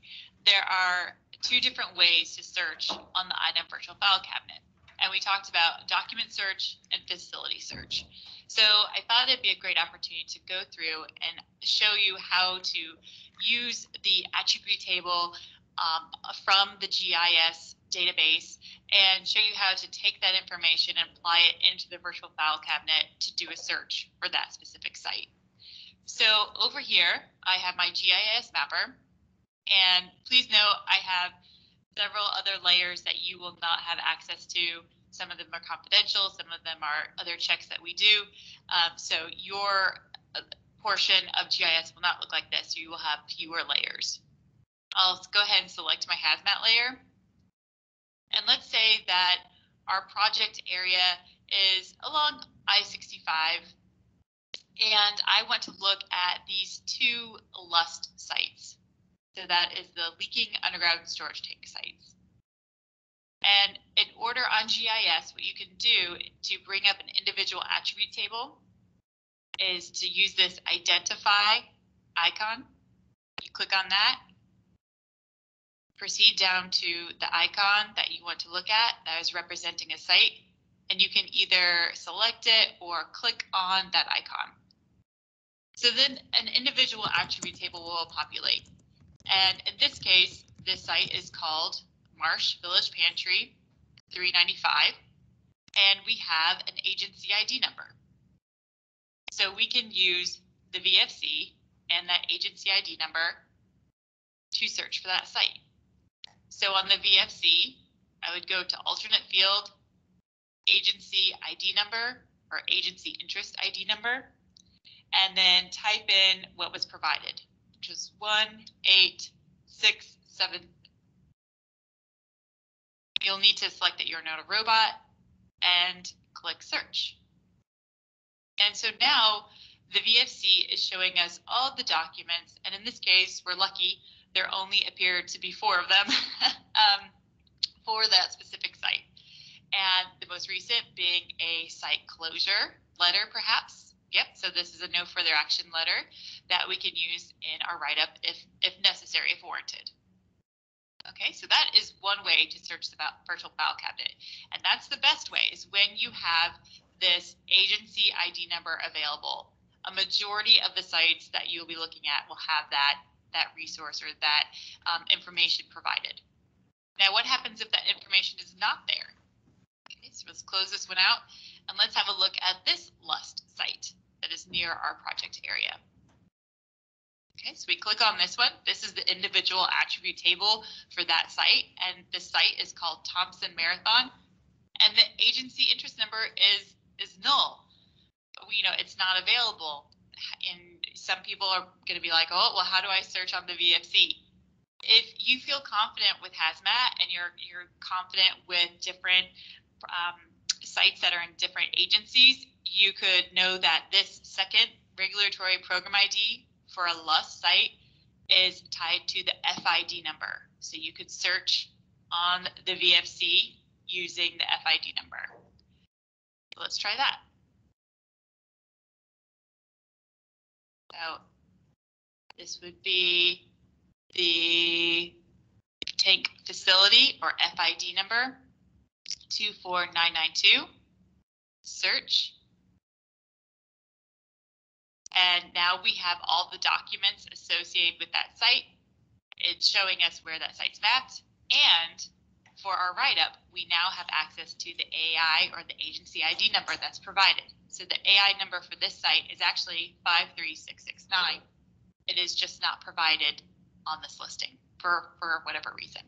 there are two different ways to search on the IDEM virtual file cabinet. And we talked about document search and facility search. So I thought it'd be a great opportunity to go through and show you how to use the attribute table from the GIS database and show you how to take that information and apply it into the virtual file cabinet to do a search for that specific site. So over here, I have my GIS mapper, and please note I have several other layers that you will not have access to. Some of them are confidential, some of them are other checks that we do. So your portion of GIS will not look like this. You will have fewer layers. I'll go ahead and select my Hazmat layer. And let's say that our project area is along I-65, and I want to look at these two LUST sites. So that is the leaking underground storage tank sites. And in order on GIS, what you can do to bring up an individual attribute table is to use this identify icon. You click on that, proceed down to the icon that you want to look at that is representing a site, and you can either select it or click on that icon. So then an individual attribute table will populate. And in this case, this site is called Marsh Village Pantry 395, and we have an agency ID number. So we can use the VFC and that agency ID number to search for that site. So on the VFC, I would go to alternate field, agency ID number or agency interest ID number, and then type in what was provided, which was 1867. You'll need to select that you're not a robot and click search. And so now the VFC is showing us all the documents, and in this case, we're lucky there only appeared to be 4 of them for that specific site. And the most recent being a site closure letter, perhaps. Yep, so this is a no further action letter that we can use in our write-up if necessary, if warranted. Okay, so that is one way to search the virtual file cabinet. And that's the best way, is when you have this agency ID number available. A majority of the sites that you'll be looking at will have that resource or that information provided. Now, what happens if that information is not there? Okay, so let's close this one out and let's have a look at this LUST site that is near our project area. Okay, so we click on this one. This is the individual attribute table for that site, and the site is called Thompson Marathon, and the agency interest number is null. You know, it's not available. And some people are going to be like, oh, well, how do I search on the VFC? If you feel confident with Hazmat and you're confident with different sites that are in different agencies, you could know that this second regulatory program ID for a LUST site is tied to the FID number. So you could search on the VFC using the FID number. So let's try that. So this would be the tank facility or FID number 24992. Search. And now we have all the documents associated with that site. It's showing us where that site's mapped. And for our write-up, we now have access to the AI or the agency ID number that's provided. So the AI number for this site is actually 53669. It is just not provided on this listing for whatever reason.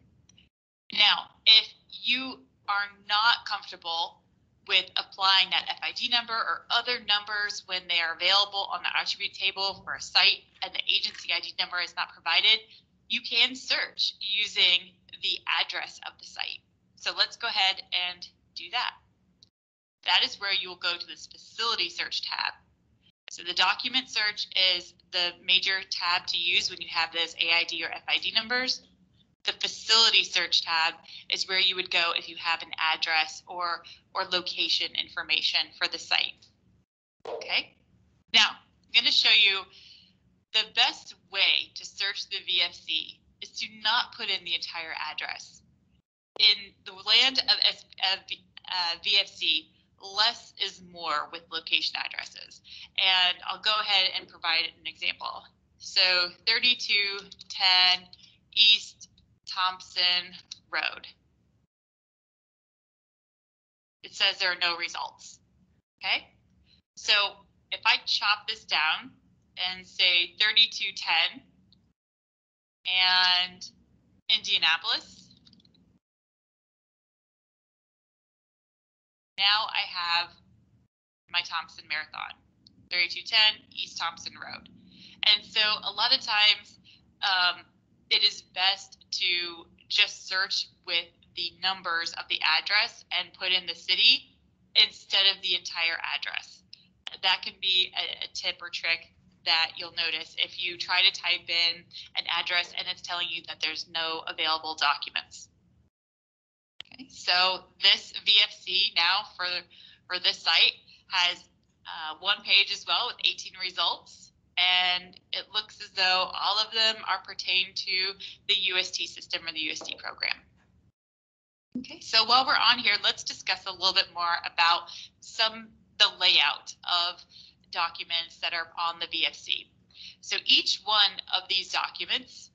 Now, if you are not comfortable with applying that FID number or other numbers when they are available on the attribute table for a site and the agency ID number is not provided, you can search using the address of the site. So let's go ahead and do that. That is where you will go to this facility search tab. So the document search is the major tab to use when you have those AID or FID numbers. The facility search tab is where you would go if you have an address or location information for the site. Okay, now I'm going to show you the best way to search the VFC is to not put in the entire address. In the land of VFC, less is more with location addresses. And I'll go ahead and provide an example. So 3210 East Thompson Road. it says there are no results. Okay, so if I chop this down and say 3210 and Indianapolis, now I have my Thompson Marathon, 3210 East Thompson Road. And so a lot of times it is best to just search with the numbers of the address and put in the city instead of the entire address. That can be a tip or trick that you'll notice if you try to type in an address and it's telling you that there's no available documents. Okay, so this VFC now for this site has one page as well with 18 results, and it looks as though all of them are pertained to the UST system or the UST program. Okay, so while we're on here, let's discuss a little bit more about the layout of documents that are on the VFC. So each one of these documents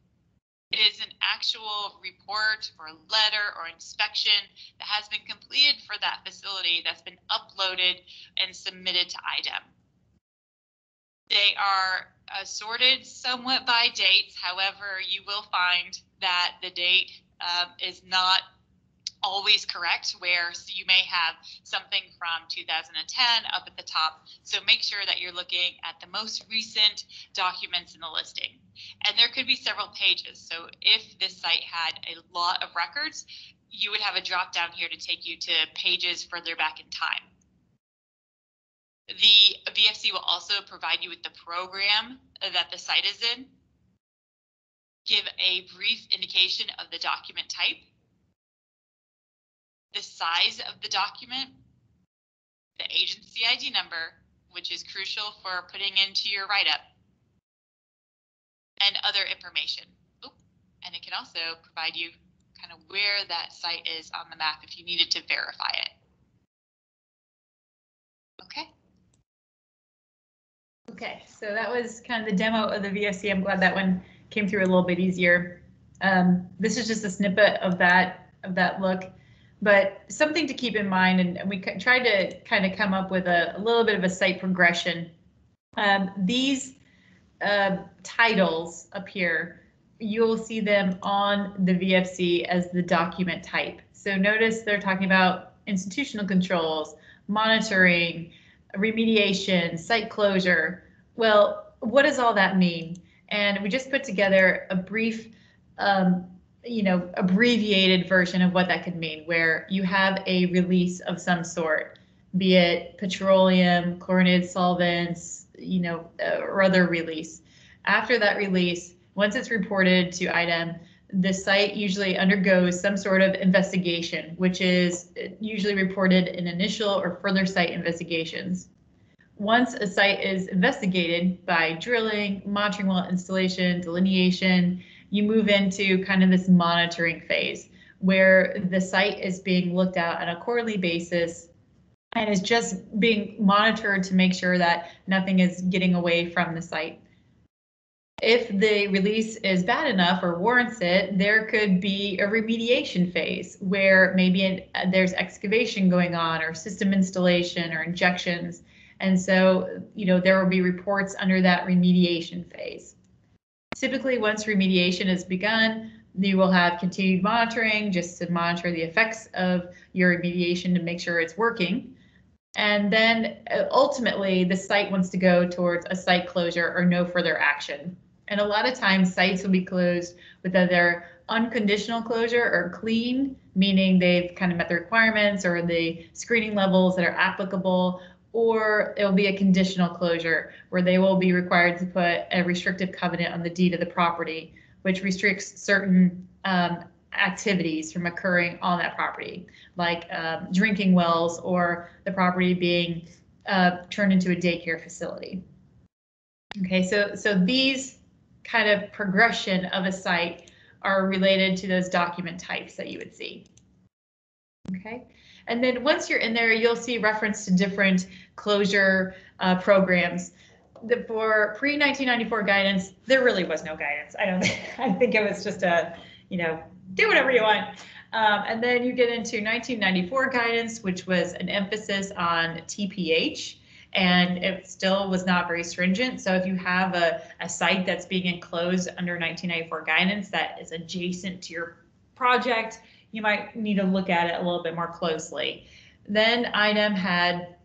is an actual report or letter or inspection that has been completed for that facility that's been uploaded and submitted to IDEM. They are sorted somewhat by dates. However, you will find that the date is not always correct, where you may have something from 2010 up at the top. So make sure that you're looking at the most recent documents in the listing. And there could be several pages. So if this site had a lot of records, you would have a drop down here to take you to pages further back in time. The VFC will also provide you with the program that the site is in, give a brief indication of the document type, the size of the document, the agency ID number, which is crucial for putting into your write-up, and other information. Oop. And it can also provide you kind of where that site is on the map if you needed to verify it. Okay. Okay, so that was kind of the demo of the VFC. I'm glad that one came through a little bit easier. This is just a snippet of that look. But something to keep in mind, and we tried to kind of come up with a little bit of a site progression. These titles up here, you'll see them on the VFC as the document type. So notice they're talking about institutional controls, monitoring, remediation, site closure. Well, what does all that mean? And we just put together a brief abbreviated version of what that could mean, where you have a release of some sort, be it petroleum, chlorinated solvents, or other release. After that release, once it's reported to IDEM, the site usually undergoes some sort of investigation, which is usually reported in initial or further site investigations. Once a site is investigated by drilling, monitoring well installation, delineation, you move into kind of this monitoring phase where the site is being looked at on a quarterly basis and is just being monitored to make sure that nothing is getting away from the site. If the release is bad enough or warrants it, there could be a remediation phase where maybe there's excavation going on or system installation or injections. And so, there will be reports under that remediation phase. Typically, once remediation is begun, you will have continued monitoring just to monitor the effects of your remediation to make sure it's working. And then ultimately, the site wants to go towards a site closure or no further action. And a lot of times sites will be closed with either unconditional closure or clean, meaning they've kind of met the requirements or the screening levels that are applicable, or it will be a conditional closure where they will be required to put a restrictive covenant on the deed of the property, which restricts certain activities from occurring on that property, like drinking wells or the property being turned into a daycare facility. Okay, so these kind of progression of a site are related to those document types that you would see. Okay, and then once you're in there, you'll see reference to different closure programs. For pre-1994 guidance, there really was no guidance. I think it was just a, do whatever you want. And then you get into 1994 guidance, which was an emphasis on TPH, and it still was not very stringent. So if you have a site that's being enclosed under 1994 guidance that is adjacent to your project, you might need to look at it a little bit more closely. Then IDEM had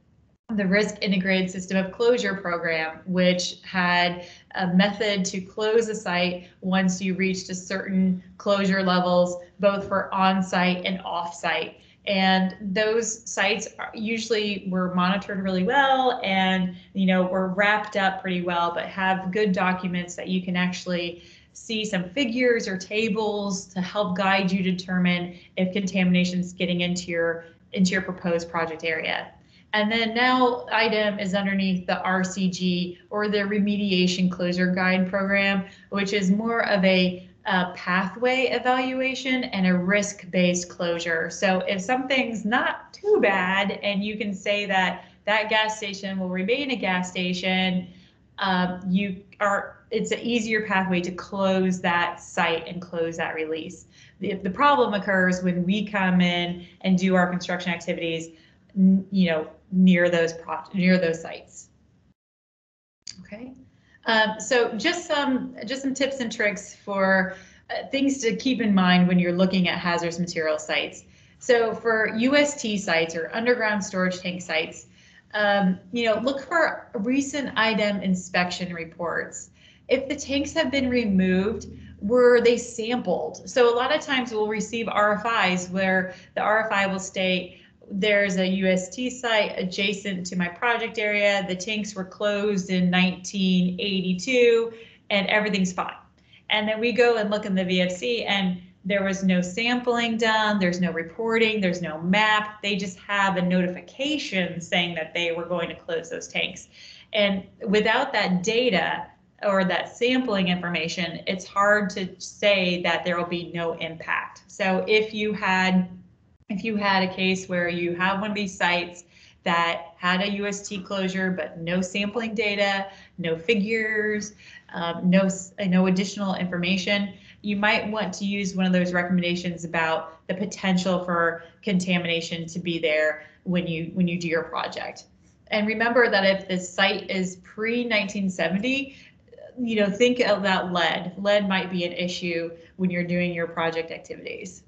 the Risk Integrated System of Closure program, which had a method to close a site once you reached a certain closure levels, both for on-site and off-site. And those sites usually were monitored really well and, were wrapped up pretty well, but have good documents that you can actually see some figures or tables to help guide you determine if contamination is getting into your proposed project area. And then now IDEM is underneath the RCG, or the Remediation Closure Guide program, which is more of a pathway evaluation and a risk-based closure. So if something's not too bad and you can say that that gas station will remain a gas station, it's an easier pathway to close that site and close that release. The problem occurs when we come in and do our construction activities, near those sites. Okay, so just some tips and tricks for things to keep in mind when you're looking at hazardous material sites. So for UST sites, or underground storage tank sites, look for recent IDEM inspection reports. If the tanks have been removed, were they sampled? So a lot of times we'll receive RFIs where the RFI will state, there's a UST site adjacent to my project area. The tanks were closed in 1982 and everything's fine. And then we go and look in the VFC and there was no sampling done, there's no reporting, there's no map. They just have a notification saying that they were going to close those tanks. And without that data or that sampling information, it's hard to say that there will be no impact. So if you had a case where you have one of these sites that had a UST closure, but no sampling data, no figures, no additional information, you might want to use one of those recommendations about the potential for contamination to be there when you do your project. And remember that if the site is pre-1970, think about lead. Lead might be an issue when you're doing your project activities.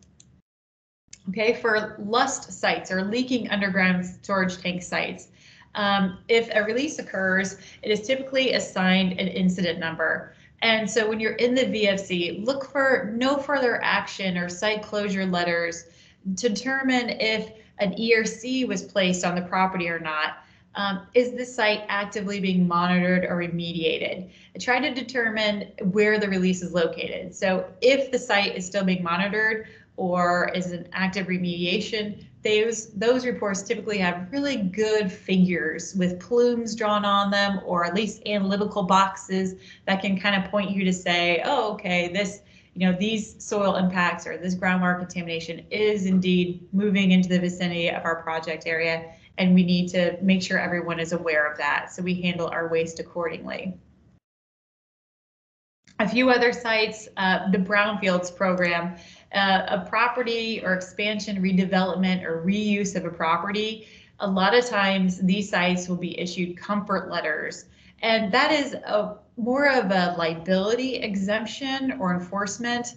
Okay, for LUST sites, or leaking underground storage tank sites, if a release occurs, it is typically assigned an incident number. And so when you're in the VFC, look for no further action or site closure letters to determine if an ERC was placed on the property or not. Is the site actively being monitored or remediated? Try to determine where the release is located. So if the site is still being monitored or is an active remediation, those reports typically have really good figures with plumes drawn on them, or at least analytical boxes that can kind of point you to say, oh, okay, these soil impacts or this groundwater contamination is indeed moving into the vicinity of our project area, and we need to make sure everyone is aware of that so we handle our waste accordingly. A few other sites, the Brownfields program, a property or expansion, redevelopment, or reuse of a property. A lot of times these sites will be issued comfort letters, and that is more of a liability exemption or enforcement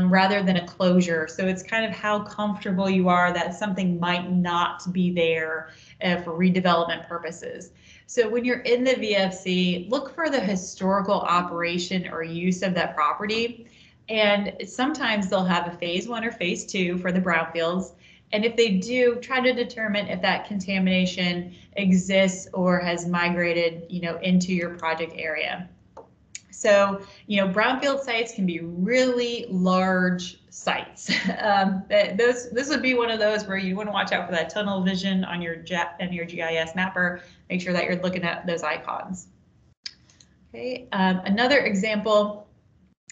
rather than a closure. So it's kind of how comfortable you are that something might not be there for redevelopment purposes. So when you're in the VFC, look for the historical operation or use of that property. And sometimes they'll have a phase 1 or phase 2 for the brownfields. And if they do, try to determine if that contamination exists or has migrated, into your project area. So, brownfield sites can be really large sites. This would be one of those where you want to watch out for that tunnel vision on your GIS mapper. Make sure that you're looking at those icons. Okay, another example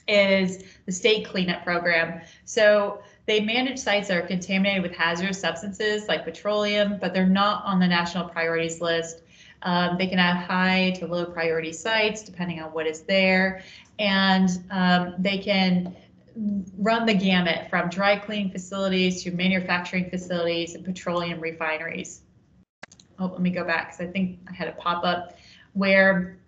is the state cleanup program. So they manage sites that are contaminated with hazardous substances like petroleum, but they're not on the national priorities list. They can have high to low priority sites depending on what is there, and they can run the gamut from dry cleaning facilities to manufacturing facilities and petroleum refineries. Oh, let me go back because I think I had a pop-up where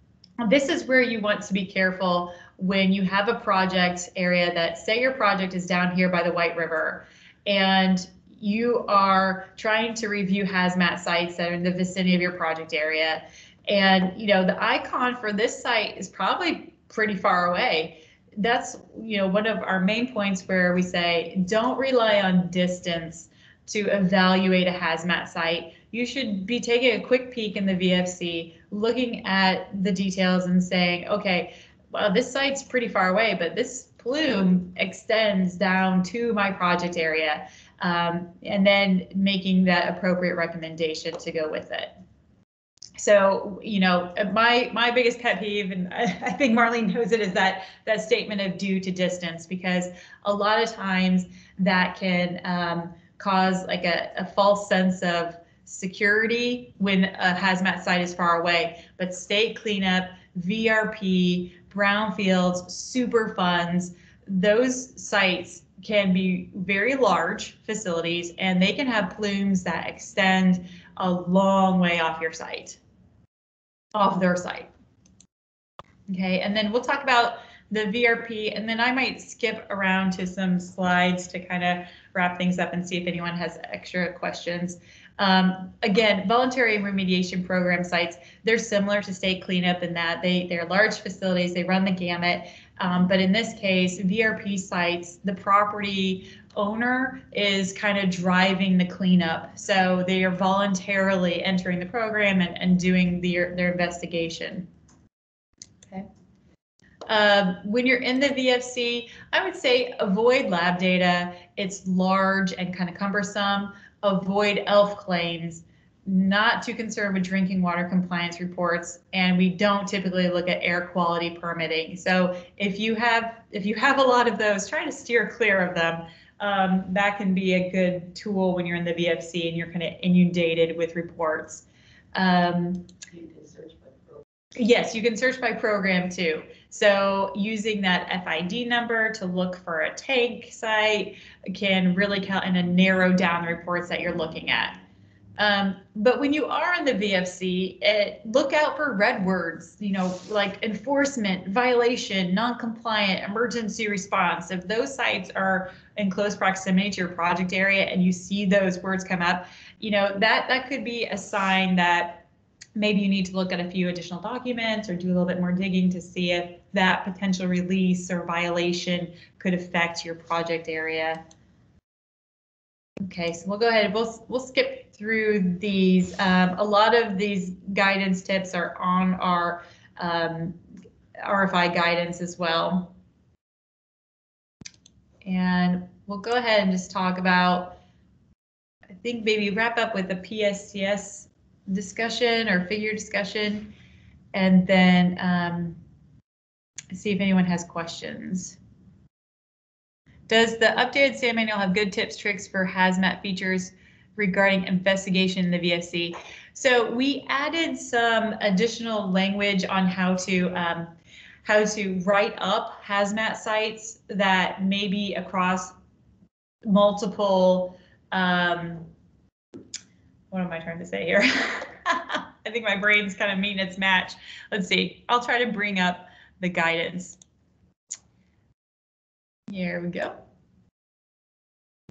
this is where you want to be careful when you have a project area that, say your project is down here by the White River and you are trying to review hazmat sites that are in the vicinity of your project area. And, you know, the icon for this site is probably pretty far away. That's, you know, one of our main points where we say, don't rely on distance to evaluate a hazmat site. You should be taking a quick peek in the VFC, looking at the details and saying, okay, well, this site's pretty far away, but this plume extends down to my project area, and then making that appropriate recommendation to go with it. So, you know, my biggest pet peeve, and I think Marlene knows it, is that statement of due to distance, because a lot of times that can cause like a false sense of security when a hazmat site is far away. But state cleanup, VRP, brownfields, super funds, those sites can be very large facilities and they can have plumes that extend a long way off your site, off their site. Okay, and then we'll talk about the VRP, and then I might skip around to some slides to kind of wrap things up and see if anyone has extra questions. Again, voluntary remediation program sites, they're similar to state cleanup in that they're large facilities, they run the gamut, but in this case, VRP sites, the property owner is kind of driving the cleanup. So they are voluntarily entering the program and doing their investigation. Okay. When you're in the VFC, I would say avoid lab data. It's large and kind of cumbersome. Avoid ELF claims. Not too concerned with drinking water compliance reports, and we don't typically look at air quality permitting. So if you have a lot of those, try to steer clear of them. That can be a good tool when you're in the VFC and you're kind of inundated with reports. Yes, you can search by program too. So using that FID number to look for a tank site can really count and narrow down the reports that you're looking at. But when you are in the VFC, look out for red words, you know, like enforcement, violation, non-compliant, emergency response. If those sites are in close proximity to your project area and you see those words come up, you know, that could be a sign that maybe you need to look at a few additional documents or do a little bit more digging to see if that potential release or violation could affect your project area. Okay, so we'll go ahead. We'll skip through these. A lot of these guidance tips are on our RFI guidance as well. And we'll go ahead and just talk about, I think maybe wrap up with the PSTS discussion or figure discussion, and then see if anyone has questions. Does the updated SAM manual have good tips, tricks for hazmat features regarding investigation in the VFC? So we added some additional language on how to write up hazmat sites that may be across multiple, what am I trying to say here? I think my brain's kind of meeting its match. Let's see, I'll try to bring up the guidance. Here we go.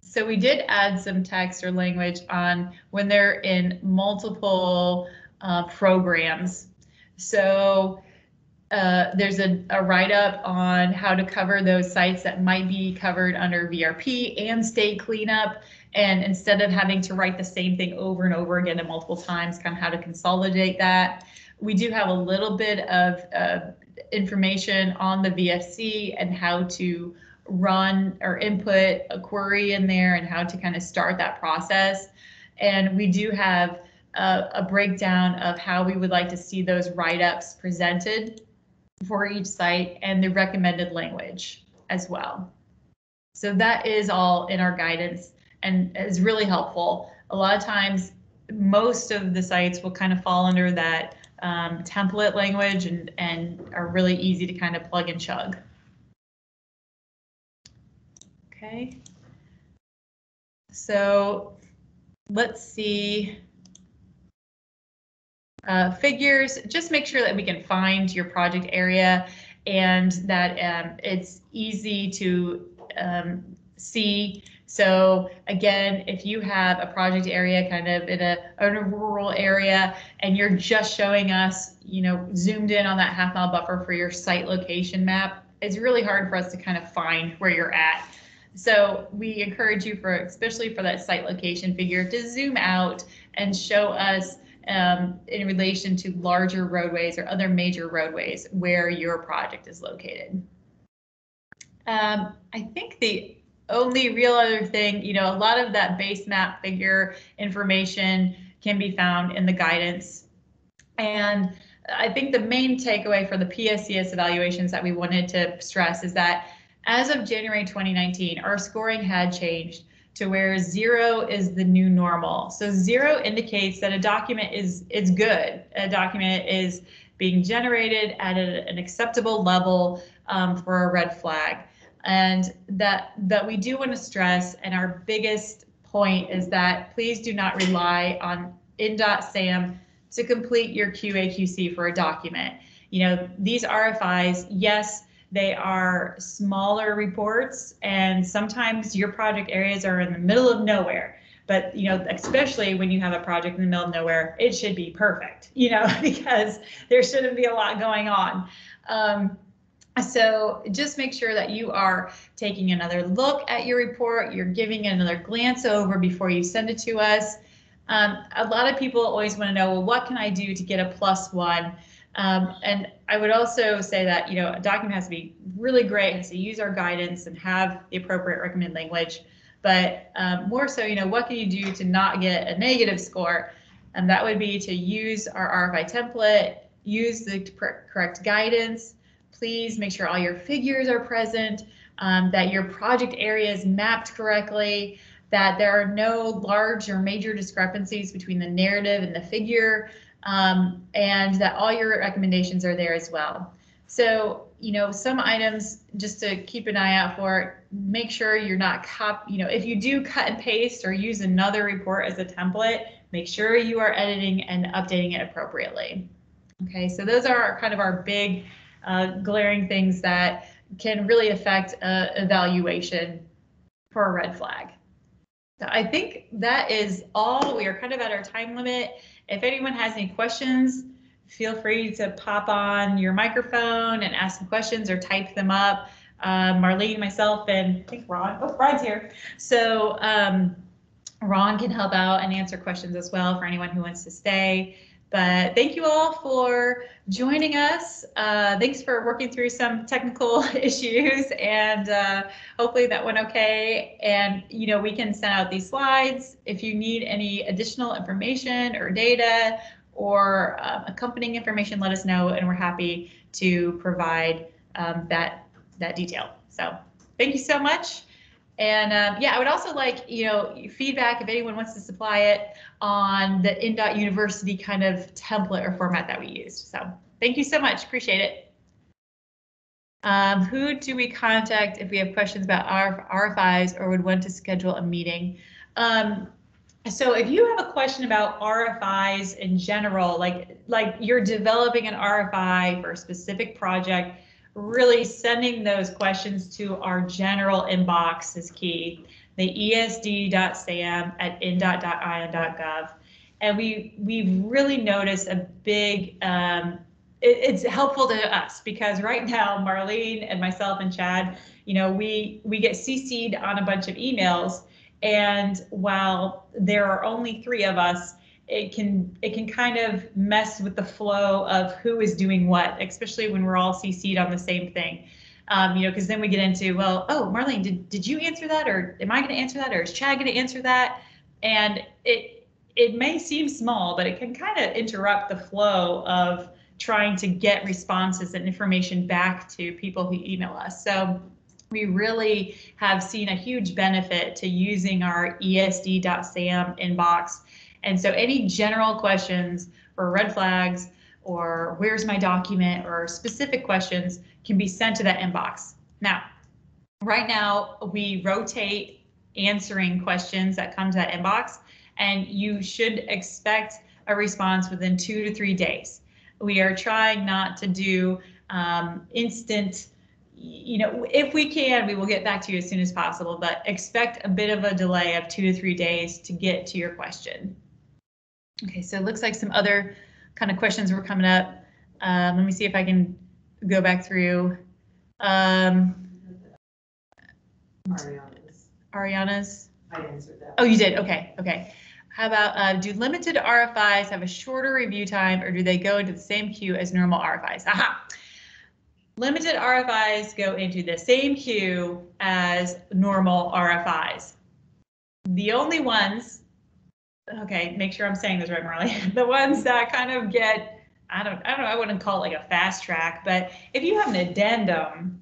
So we did add some text or language on when they're in multiple programs. So there's a write-up on how to cover those sites that might be covered under VRP and state cleanup. And instead of having to write the same thing over and over again and multiple times, kind of how to consolidate that. We do have a little bit of information on the VFC and how to run or input a query in there and how to kind of start that process. And we do have a breakdown of how we would like to see those write-ups presented for each site and the recommended language as well. So that is all in our guidance and is really helpful. A lot of times, most of the sites will kind of fall under that template language and are really easy to kind of plug and chug. Okay. So let's see. Figures, just make sure that we can find your project area and that it's easy to see. So again, if you have a project area kind of in a rural area and you're just showing us, you know, zoomed in on that half-mile buffer for your site location map, it's really hard for us to kind of find where you're at. So we encourage you, for especially for that site location figure, to zoom out and show us in relation to larger roadways or other major roadways where your project is located. I think the only real other thing, you know, a lot of that base map figure information can be found in the guidance. And I think the main takeaway for the PSCS evaluations that we wanted to stress is that as of January 2019, our scoring had changed to where 0 is the new normal. So 0 indicates that a document is good. A document is being generated at an acceptable level for a red flag. And that we do want to stress, and our biggest point is that please do not rely on INDOT SAM to complete your QA/QC for a document. You know, these RFIs, yes, they are smaller reports, and sometimes your project areas are in the middle of nowhere. But, you know, especially when you have a project in the middle of nowhere, it should be perfect, you know, because there shouldn't be a lot going on. So just make sure that you are taking another look at your report, you're giving it another glance over before you send it to us. A lot of people always want to know, well, what can I do to get a +1? And I would also say that, you know, a document has to be really great, has to use our guidance and have the appropriate recommended language. But more so, you know, what can you do to not get a negative score? And that would be to use our RFI template, use the correct guidance. Please make sure all your figures are present, that your project area is mapped correctly, that there are no large or major discrepancies between the narrative and the figure, and that all your recommendations are there as well. So, you know, some items just to keep an eye out for, make sure you're not you know, if you do cut and paste or use another report as a template, make sure you are editing and updating it appropriately. Okay, so those are kind of our big glaring things that can really affect evaluation for a red flag. So I think that is all. We are kind of at our time limit. If anyone has any questions, feel free to pop on your microphone and ask some questions or type them up. Marlene, myself, and I think Ron. Oh, Ron's here. So Ron can help out and answer questions as well for anyone who wants to stay. But thank you all for joining us. Thanks for working through some technical issues, and hopefully that went okay. And, you know, we can send out these slides. If you need any additional information or data or accompanying information, let us know, and we're happy to provide that detail. So thank you so much. And yeah, I would also like, you know, feedback if anyone wants to supply it on the INDOT University kind of template or format that we used. So thank you so much. Appreciate it. Who do we contact if we have questions about RFIs or would want to schedule a meeting? So if you have a question about RFIs in general, like you're developing an RFI for a specific project, really sending those questions to our general inbox is key. The esd.sam@indot.in.gov. And we've really noticed a big, it's helpful to us because right now, Marlene and myself and Chad, you know, we get CC'd on a bunch of emails. And while there are only 3 of us, it can kind of mess with the flow of who is doing what, especially when we're all CC'd on the same thing. You know, because then we get into, well, oh, Marlene, did you answer that, or am I going to answer that, or is Chad going to answer that? And it may seem small, but it can kind of interrupt the flow of trying to get responses and information back to people who email us. So we really have seen a huge benefit to using our esd.sam inbox. And so any general questions for red flags or where's my document or specific questions can be sent to that inbox. Now, Right now, we rotate answering questions that come to that inbox, and you should expect a response within 2 to 3 days. We are trying not to do instant, if we can, we will get back to you as soon as possible, but expect a bit of a delay of 2 to 3 days to get to your question. Okay, so it looks like some other kind of questions were coming up. Let me see if I can go back through. Ariana's? I answered that. Oh, you did? Okay, okay. How about, do limited RFIs have a shorter review time, or do they go into the same queue as normal RFIs? Aha! Limited RFIs go into the same queue as normal RFIs. The only ones, okay, make sure I'm saying this right, Marley. The ones that kind of get, I don't know, I wouldn't call it like a fast track, but if you have an addendum,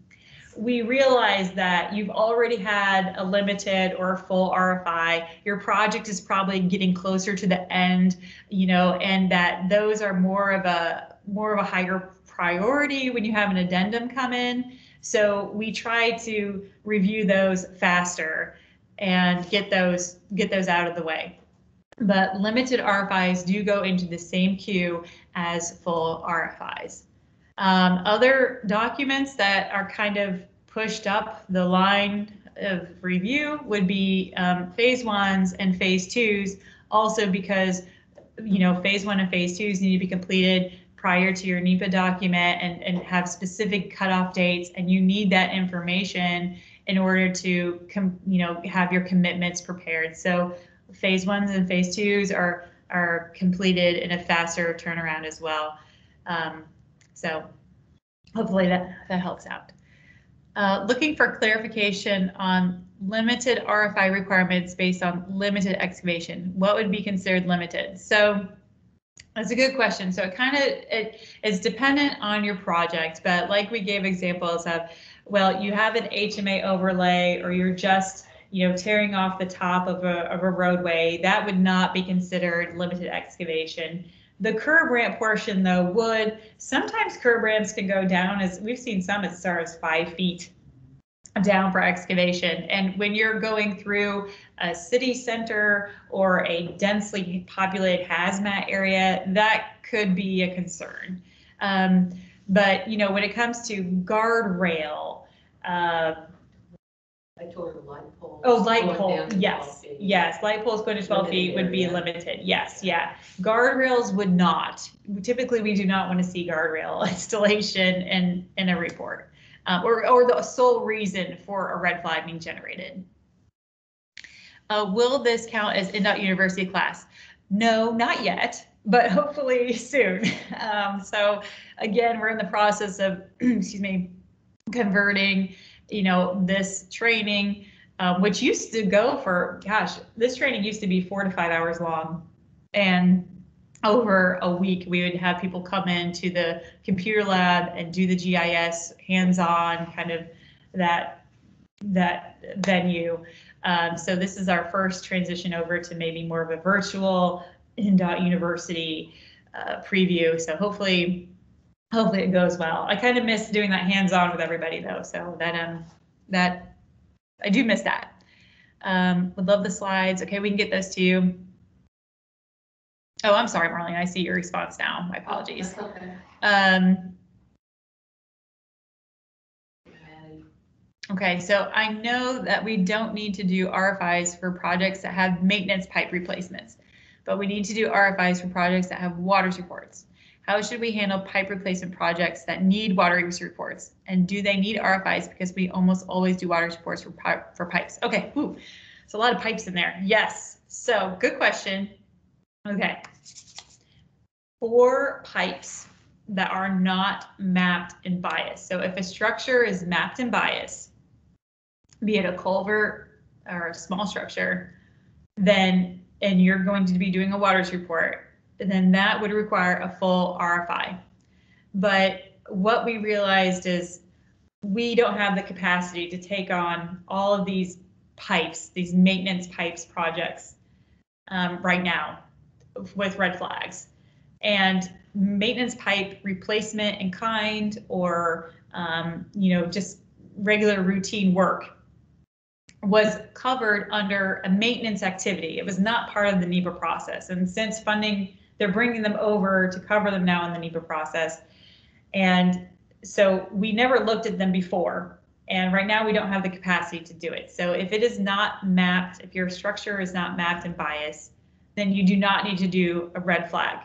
we realize that you've already had a limited or a full RFI, your project is probably getting closer to the end, and that those are more of a higher priority when you have an addendum come in. So we try to review those faster and get those out of the way. But limited RFIs do go into the same queue as full RFIs. Other documents that are kind of pushed up the line of review would be phase 1s and phase 2s, also because phase 1 and phase 2s need to be completed prior to your Nepa document and have specific cutoff dates, and you need that information in order to have your commitments prepared. So phase 1s and phase 2s are completed in a faster turnaround as well. So hopefully that helps out. Looking for clarification on limited RFI requirements based on limited excavation. What would be considered limited? So that's a good question. So it is dependent on your project, but like we gave examples of, well, you have an HMA overlay, or you're just tearing off the top of a roadway, that would not be considered limited excavation. The curb ramp portion, though, would. Sometimes curb ramps can go down, as we've seen some as far as 5 feet down for excavation. And when you're going through a city center or a densely populated hazmat area, that could be a concern. But when it comes to guardrail, I told her light pole. Oh, light pole, yes, yes. Light poles going to 12 feet would be limited, yes, yeah. Guardrails would not. Typically, we do not want to see guardrail installation in a report, or the sole reason for a red flag being generated. Will this count as INDOT University class? No, not yet, but hopefully soon. So again, we're in the process of, excuse me, converting this training, which used to go for, gosh, this training used to be 4 to 5 hours long. And over a week, we would have people come into the computer lab and do the GIS hands-on, kind of that venue. So this is our first transition over to maybe more of a virtual INDOT University preview. So hopefully it goes well. I kind of miss doing that hands-on with everybody though, so that I do miss that. Would love the slides. Okay, we can get those to you. Oh, I'm sorry, Marlene. I see your response now. My apologies. Okay. Okay, so I know that we don't need to do RFIs for projects that have maintenance pipe replacements, but we need to do RFIs for projects that have water reports. How should we handle pipe replacement projects that need water use reports? And do they need RFIs? Because we almost always do water reports for pipes. Okay, ooh, it's a lot of pipes in there. Yes, so good question. Okay, for pipes that are not mapped in bias. So if a structure is mapped in bias, be it a culvert or a small structure, then, and you're going to be doing a water report, then that would require a full RFI. But what we realized is we don't have the capacity to take on all of these pipes, these maintenance pipes projects right now with red flags. And maintenance pipe replacement in kind, or just regular routine work was covered under a maintenance activity. It was not part of the NEPA process. And since funding, they're bringing them over to cover them now in the NEPA process. And so we never looked at them before. And right now we don't have the capacity to do it. So if it is not mapped, if your structure is not mapped in bias, then you do not need to do a red flag.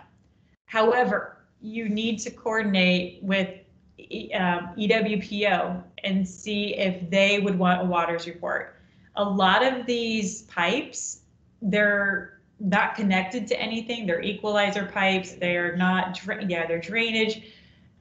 However, you need to coordinate with EWPO and see if they would want a waters report. A lot of these pipes, they're not connected to anything. They're equalizer pipes. They're not, they're drainage.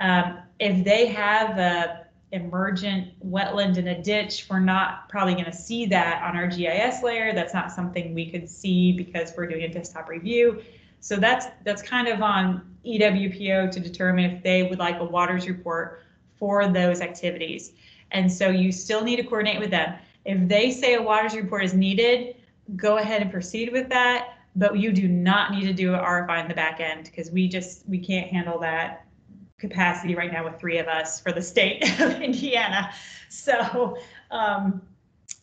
If they have a emergent wetland in a ditch, we're not probably going to see that on our GIS layer. That's not something we could see because we're doing a desktop review. So that's kind of on EWPO to determine if they would like a waters report for those activities. And so you still need to coordinate with them. If they say a waters report is needed, go ahead and proceed with that, but you do not need to do an RFI in the back end because we can't handle that capacity right now with 3 of us for the state of Indiana. So,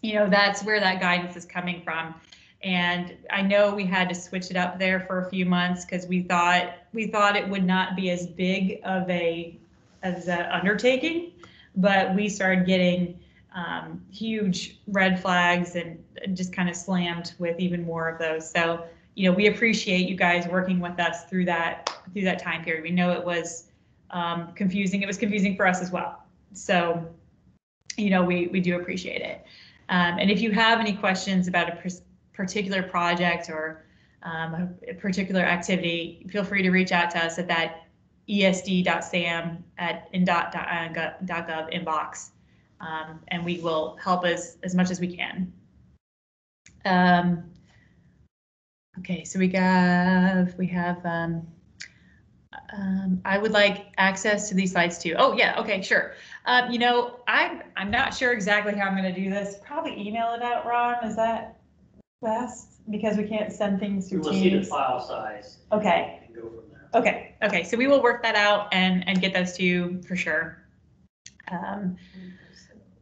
that's where that guidance is coming from. And I know we had to switch it up there for a few months because we thought it would not be as big of an undertaking, but we started getting huge red flags and just kind of slammed with even more of those. So, we appreciate you guys working with us through that time period. We know it was confusing. It was confusing for us as well. So, we do appreciate it. And if you have any questions about a particular project or a particular activity, feel free to reach out to us at that esd.sam@indot.gov inbox, and we will help as much as we can. Okay, so we have I would like access to these slides too. Oh yeah, okay, sure. I'm not sure exactly how I'm going to do this. Probably email it out, Ron. Is that best? Because we can't send things through Teams. We'll see the file size. Okay. And go from there. Okay. So we will work that out and get those to you for sure.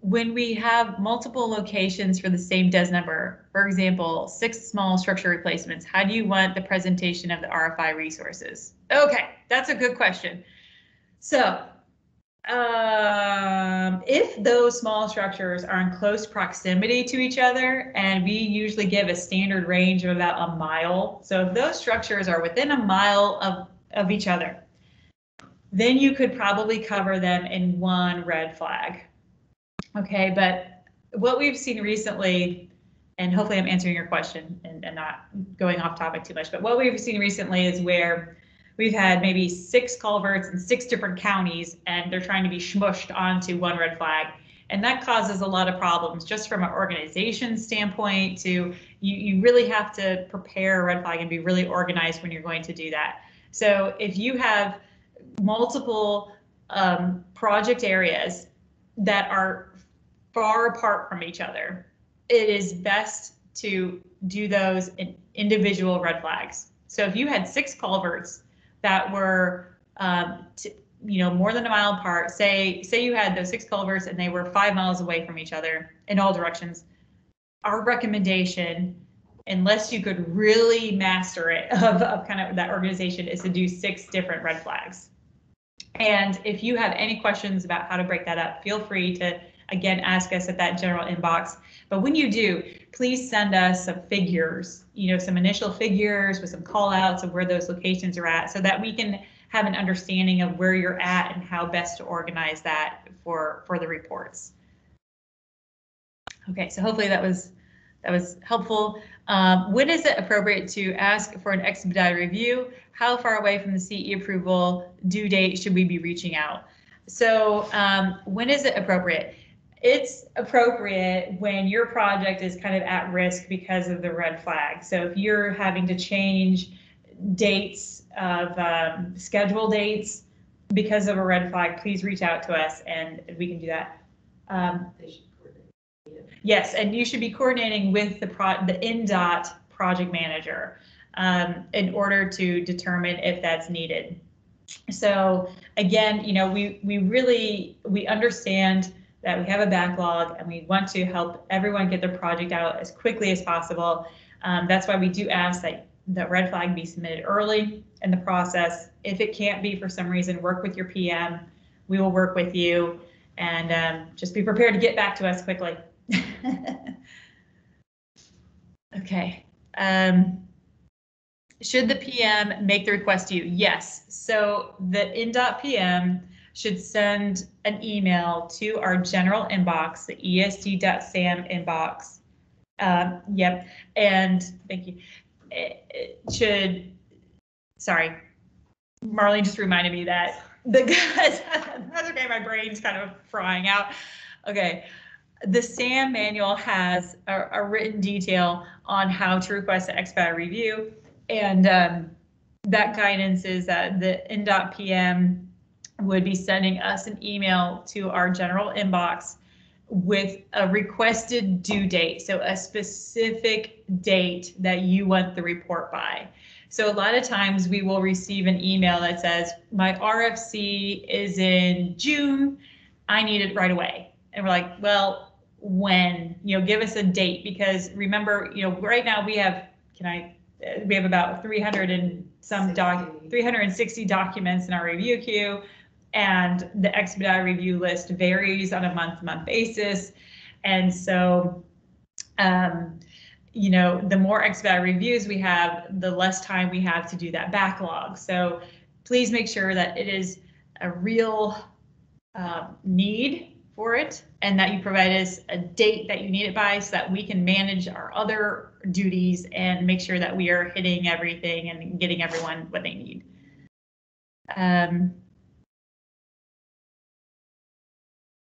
When we have multiple locations for the same DES number, for example, 6 small structure replacements, how do you want the presentation of the RFI resources? Okay, that's a good question. So if those small structures are in close proximity to each other, and we usually give a standard range of about a mile. So if those structures are within a mile of each other, then you could probably cover them in one red flag. Okay, but what we've seen recently, and hopefully I'm answering your question and not going off topic too much, but what we've seen recently is where we've had maybe 6 culverts in 6 different counties, and they're trying to be smushed onto one red flag. And that causes a lot of problems just from an organization standpoint. You really have to prepare a red flag and be really organized when you're going to do that. So if you have multiple project areas that are far apart from each other, it is best to do those in individual red flags. So if you had 6 culverts that were, more than a mile apart, say you had those 6 culverts and they were 5 miles away from each other in all directions, our recommendation, unless you could really master it of kind of that organization, is to do 6 different red flags. And if you have any questions about how to break that up, feel free to, again, ask us at that general inbox. But when you do, please send us some figures, some initial figures with some call outs of where those locations are at, so that we can have an understanding of where you're at and how best to organize that for the reports. Okay, so hopefully that was helpful. When is it appropriate to ask for an expedited review? How far away from the CE approval due date should we be reaching out? So when is it appropriate? It's appropriate when your project is kind of at risk because of the red flag. So if you're having to change dates of schedule dates because of a red flag, please reach out to us and we can do that. They should coordinate. Yes, and you should be coordinating with the INDOT project manager in order to determine if that's needed. So again, we understand that we have a backlog and we want to help everyone get their project out as quickly as possible. That's why we do ask that the red flag be submitted early in the process. If it can't be for some reason, work with your PM. We will work with you, and just be prepared to get back to us quickly. Okay. Should the PM make the request to you? Yes. So the INDOT PM should send an email to our general inbox, the esd.sam inbox. Yep. And thank you. It should, sorry, Marlene just reminded me that that's okay, my brain's kind of frying out. Okay. The SAM manual has a written detail on how to request an expedite review, and that guidance is that the INDOT PM would be sending us an email to our general inbox with a requested due date, so a specific date that you want the report by. So a lot of times we will receive an email that says, my RFC is in June, I need it right away. And we're like, well, when? Give us a date, because remember, right now we have, we have about 300 and some 360 documents in our review queue, and the expedite review list varies on a month-to-month basis. And so, the more expedite reviews we have, the less time we have to do that backlog. So please make sure that it is a real need for it, and that you provide us a date that you need it by, so that we can manage our other duties and make sure that we are hitting everything and getting everyone what they need.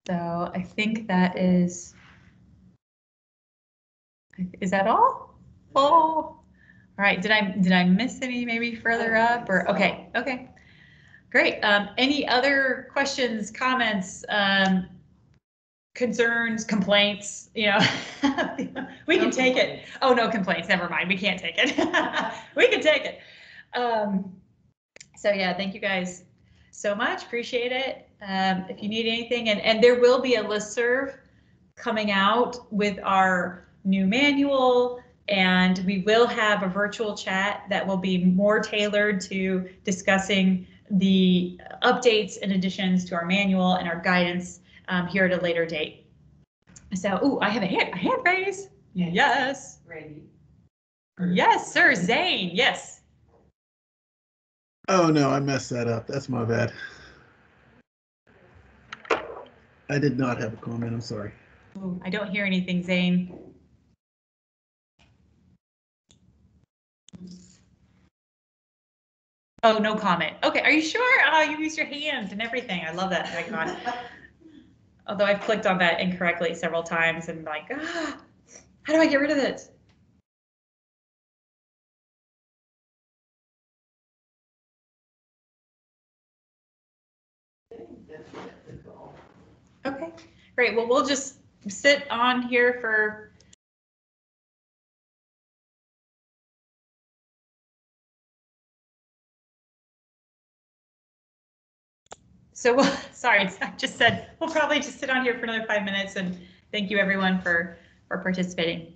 So I think that is that all? Oh, all right. Did I miss any maybe further up, or okay, great. Any other questions, comments, concerns, complaints? We can take it. Oh, no complaints. Never mind. We can't take it. We can take it. So yeah, thank you guys so much. Appreciate it. If you need anything, and there will be a listserv coming out with our new manual, and we will have a virtual chat that will be more tailored to discussing the updates and additions to our manual and our guidance here at a later date. So, I have a hand raise. Yes. Ready. Yes, sir. Zane. Yes. Oh no, I messed that up. That's my bad. I did not have a comment. I'm sorry. Ooh, I don't hear anything, Zane. Oh, no comment. Okay, are you sure? Oh, you use your hands and everything. I love that icon. Although I've clicked on that incorrectly several times and like, how do I get rid of it? Okay, great. Well, we'll just sit on here for. So, sorry, I just said we'll probably just sit on here for another 5 minutes, and thank you everyone for participating.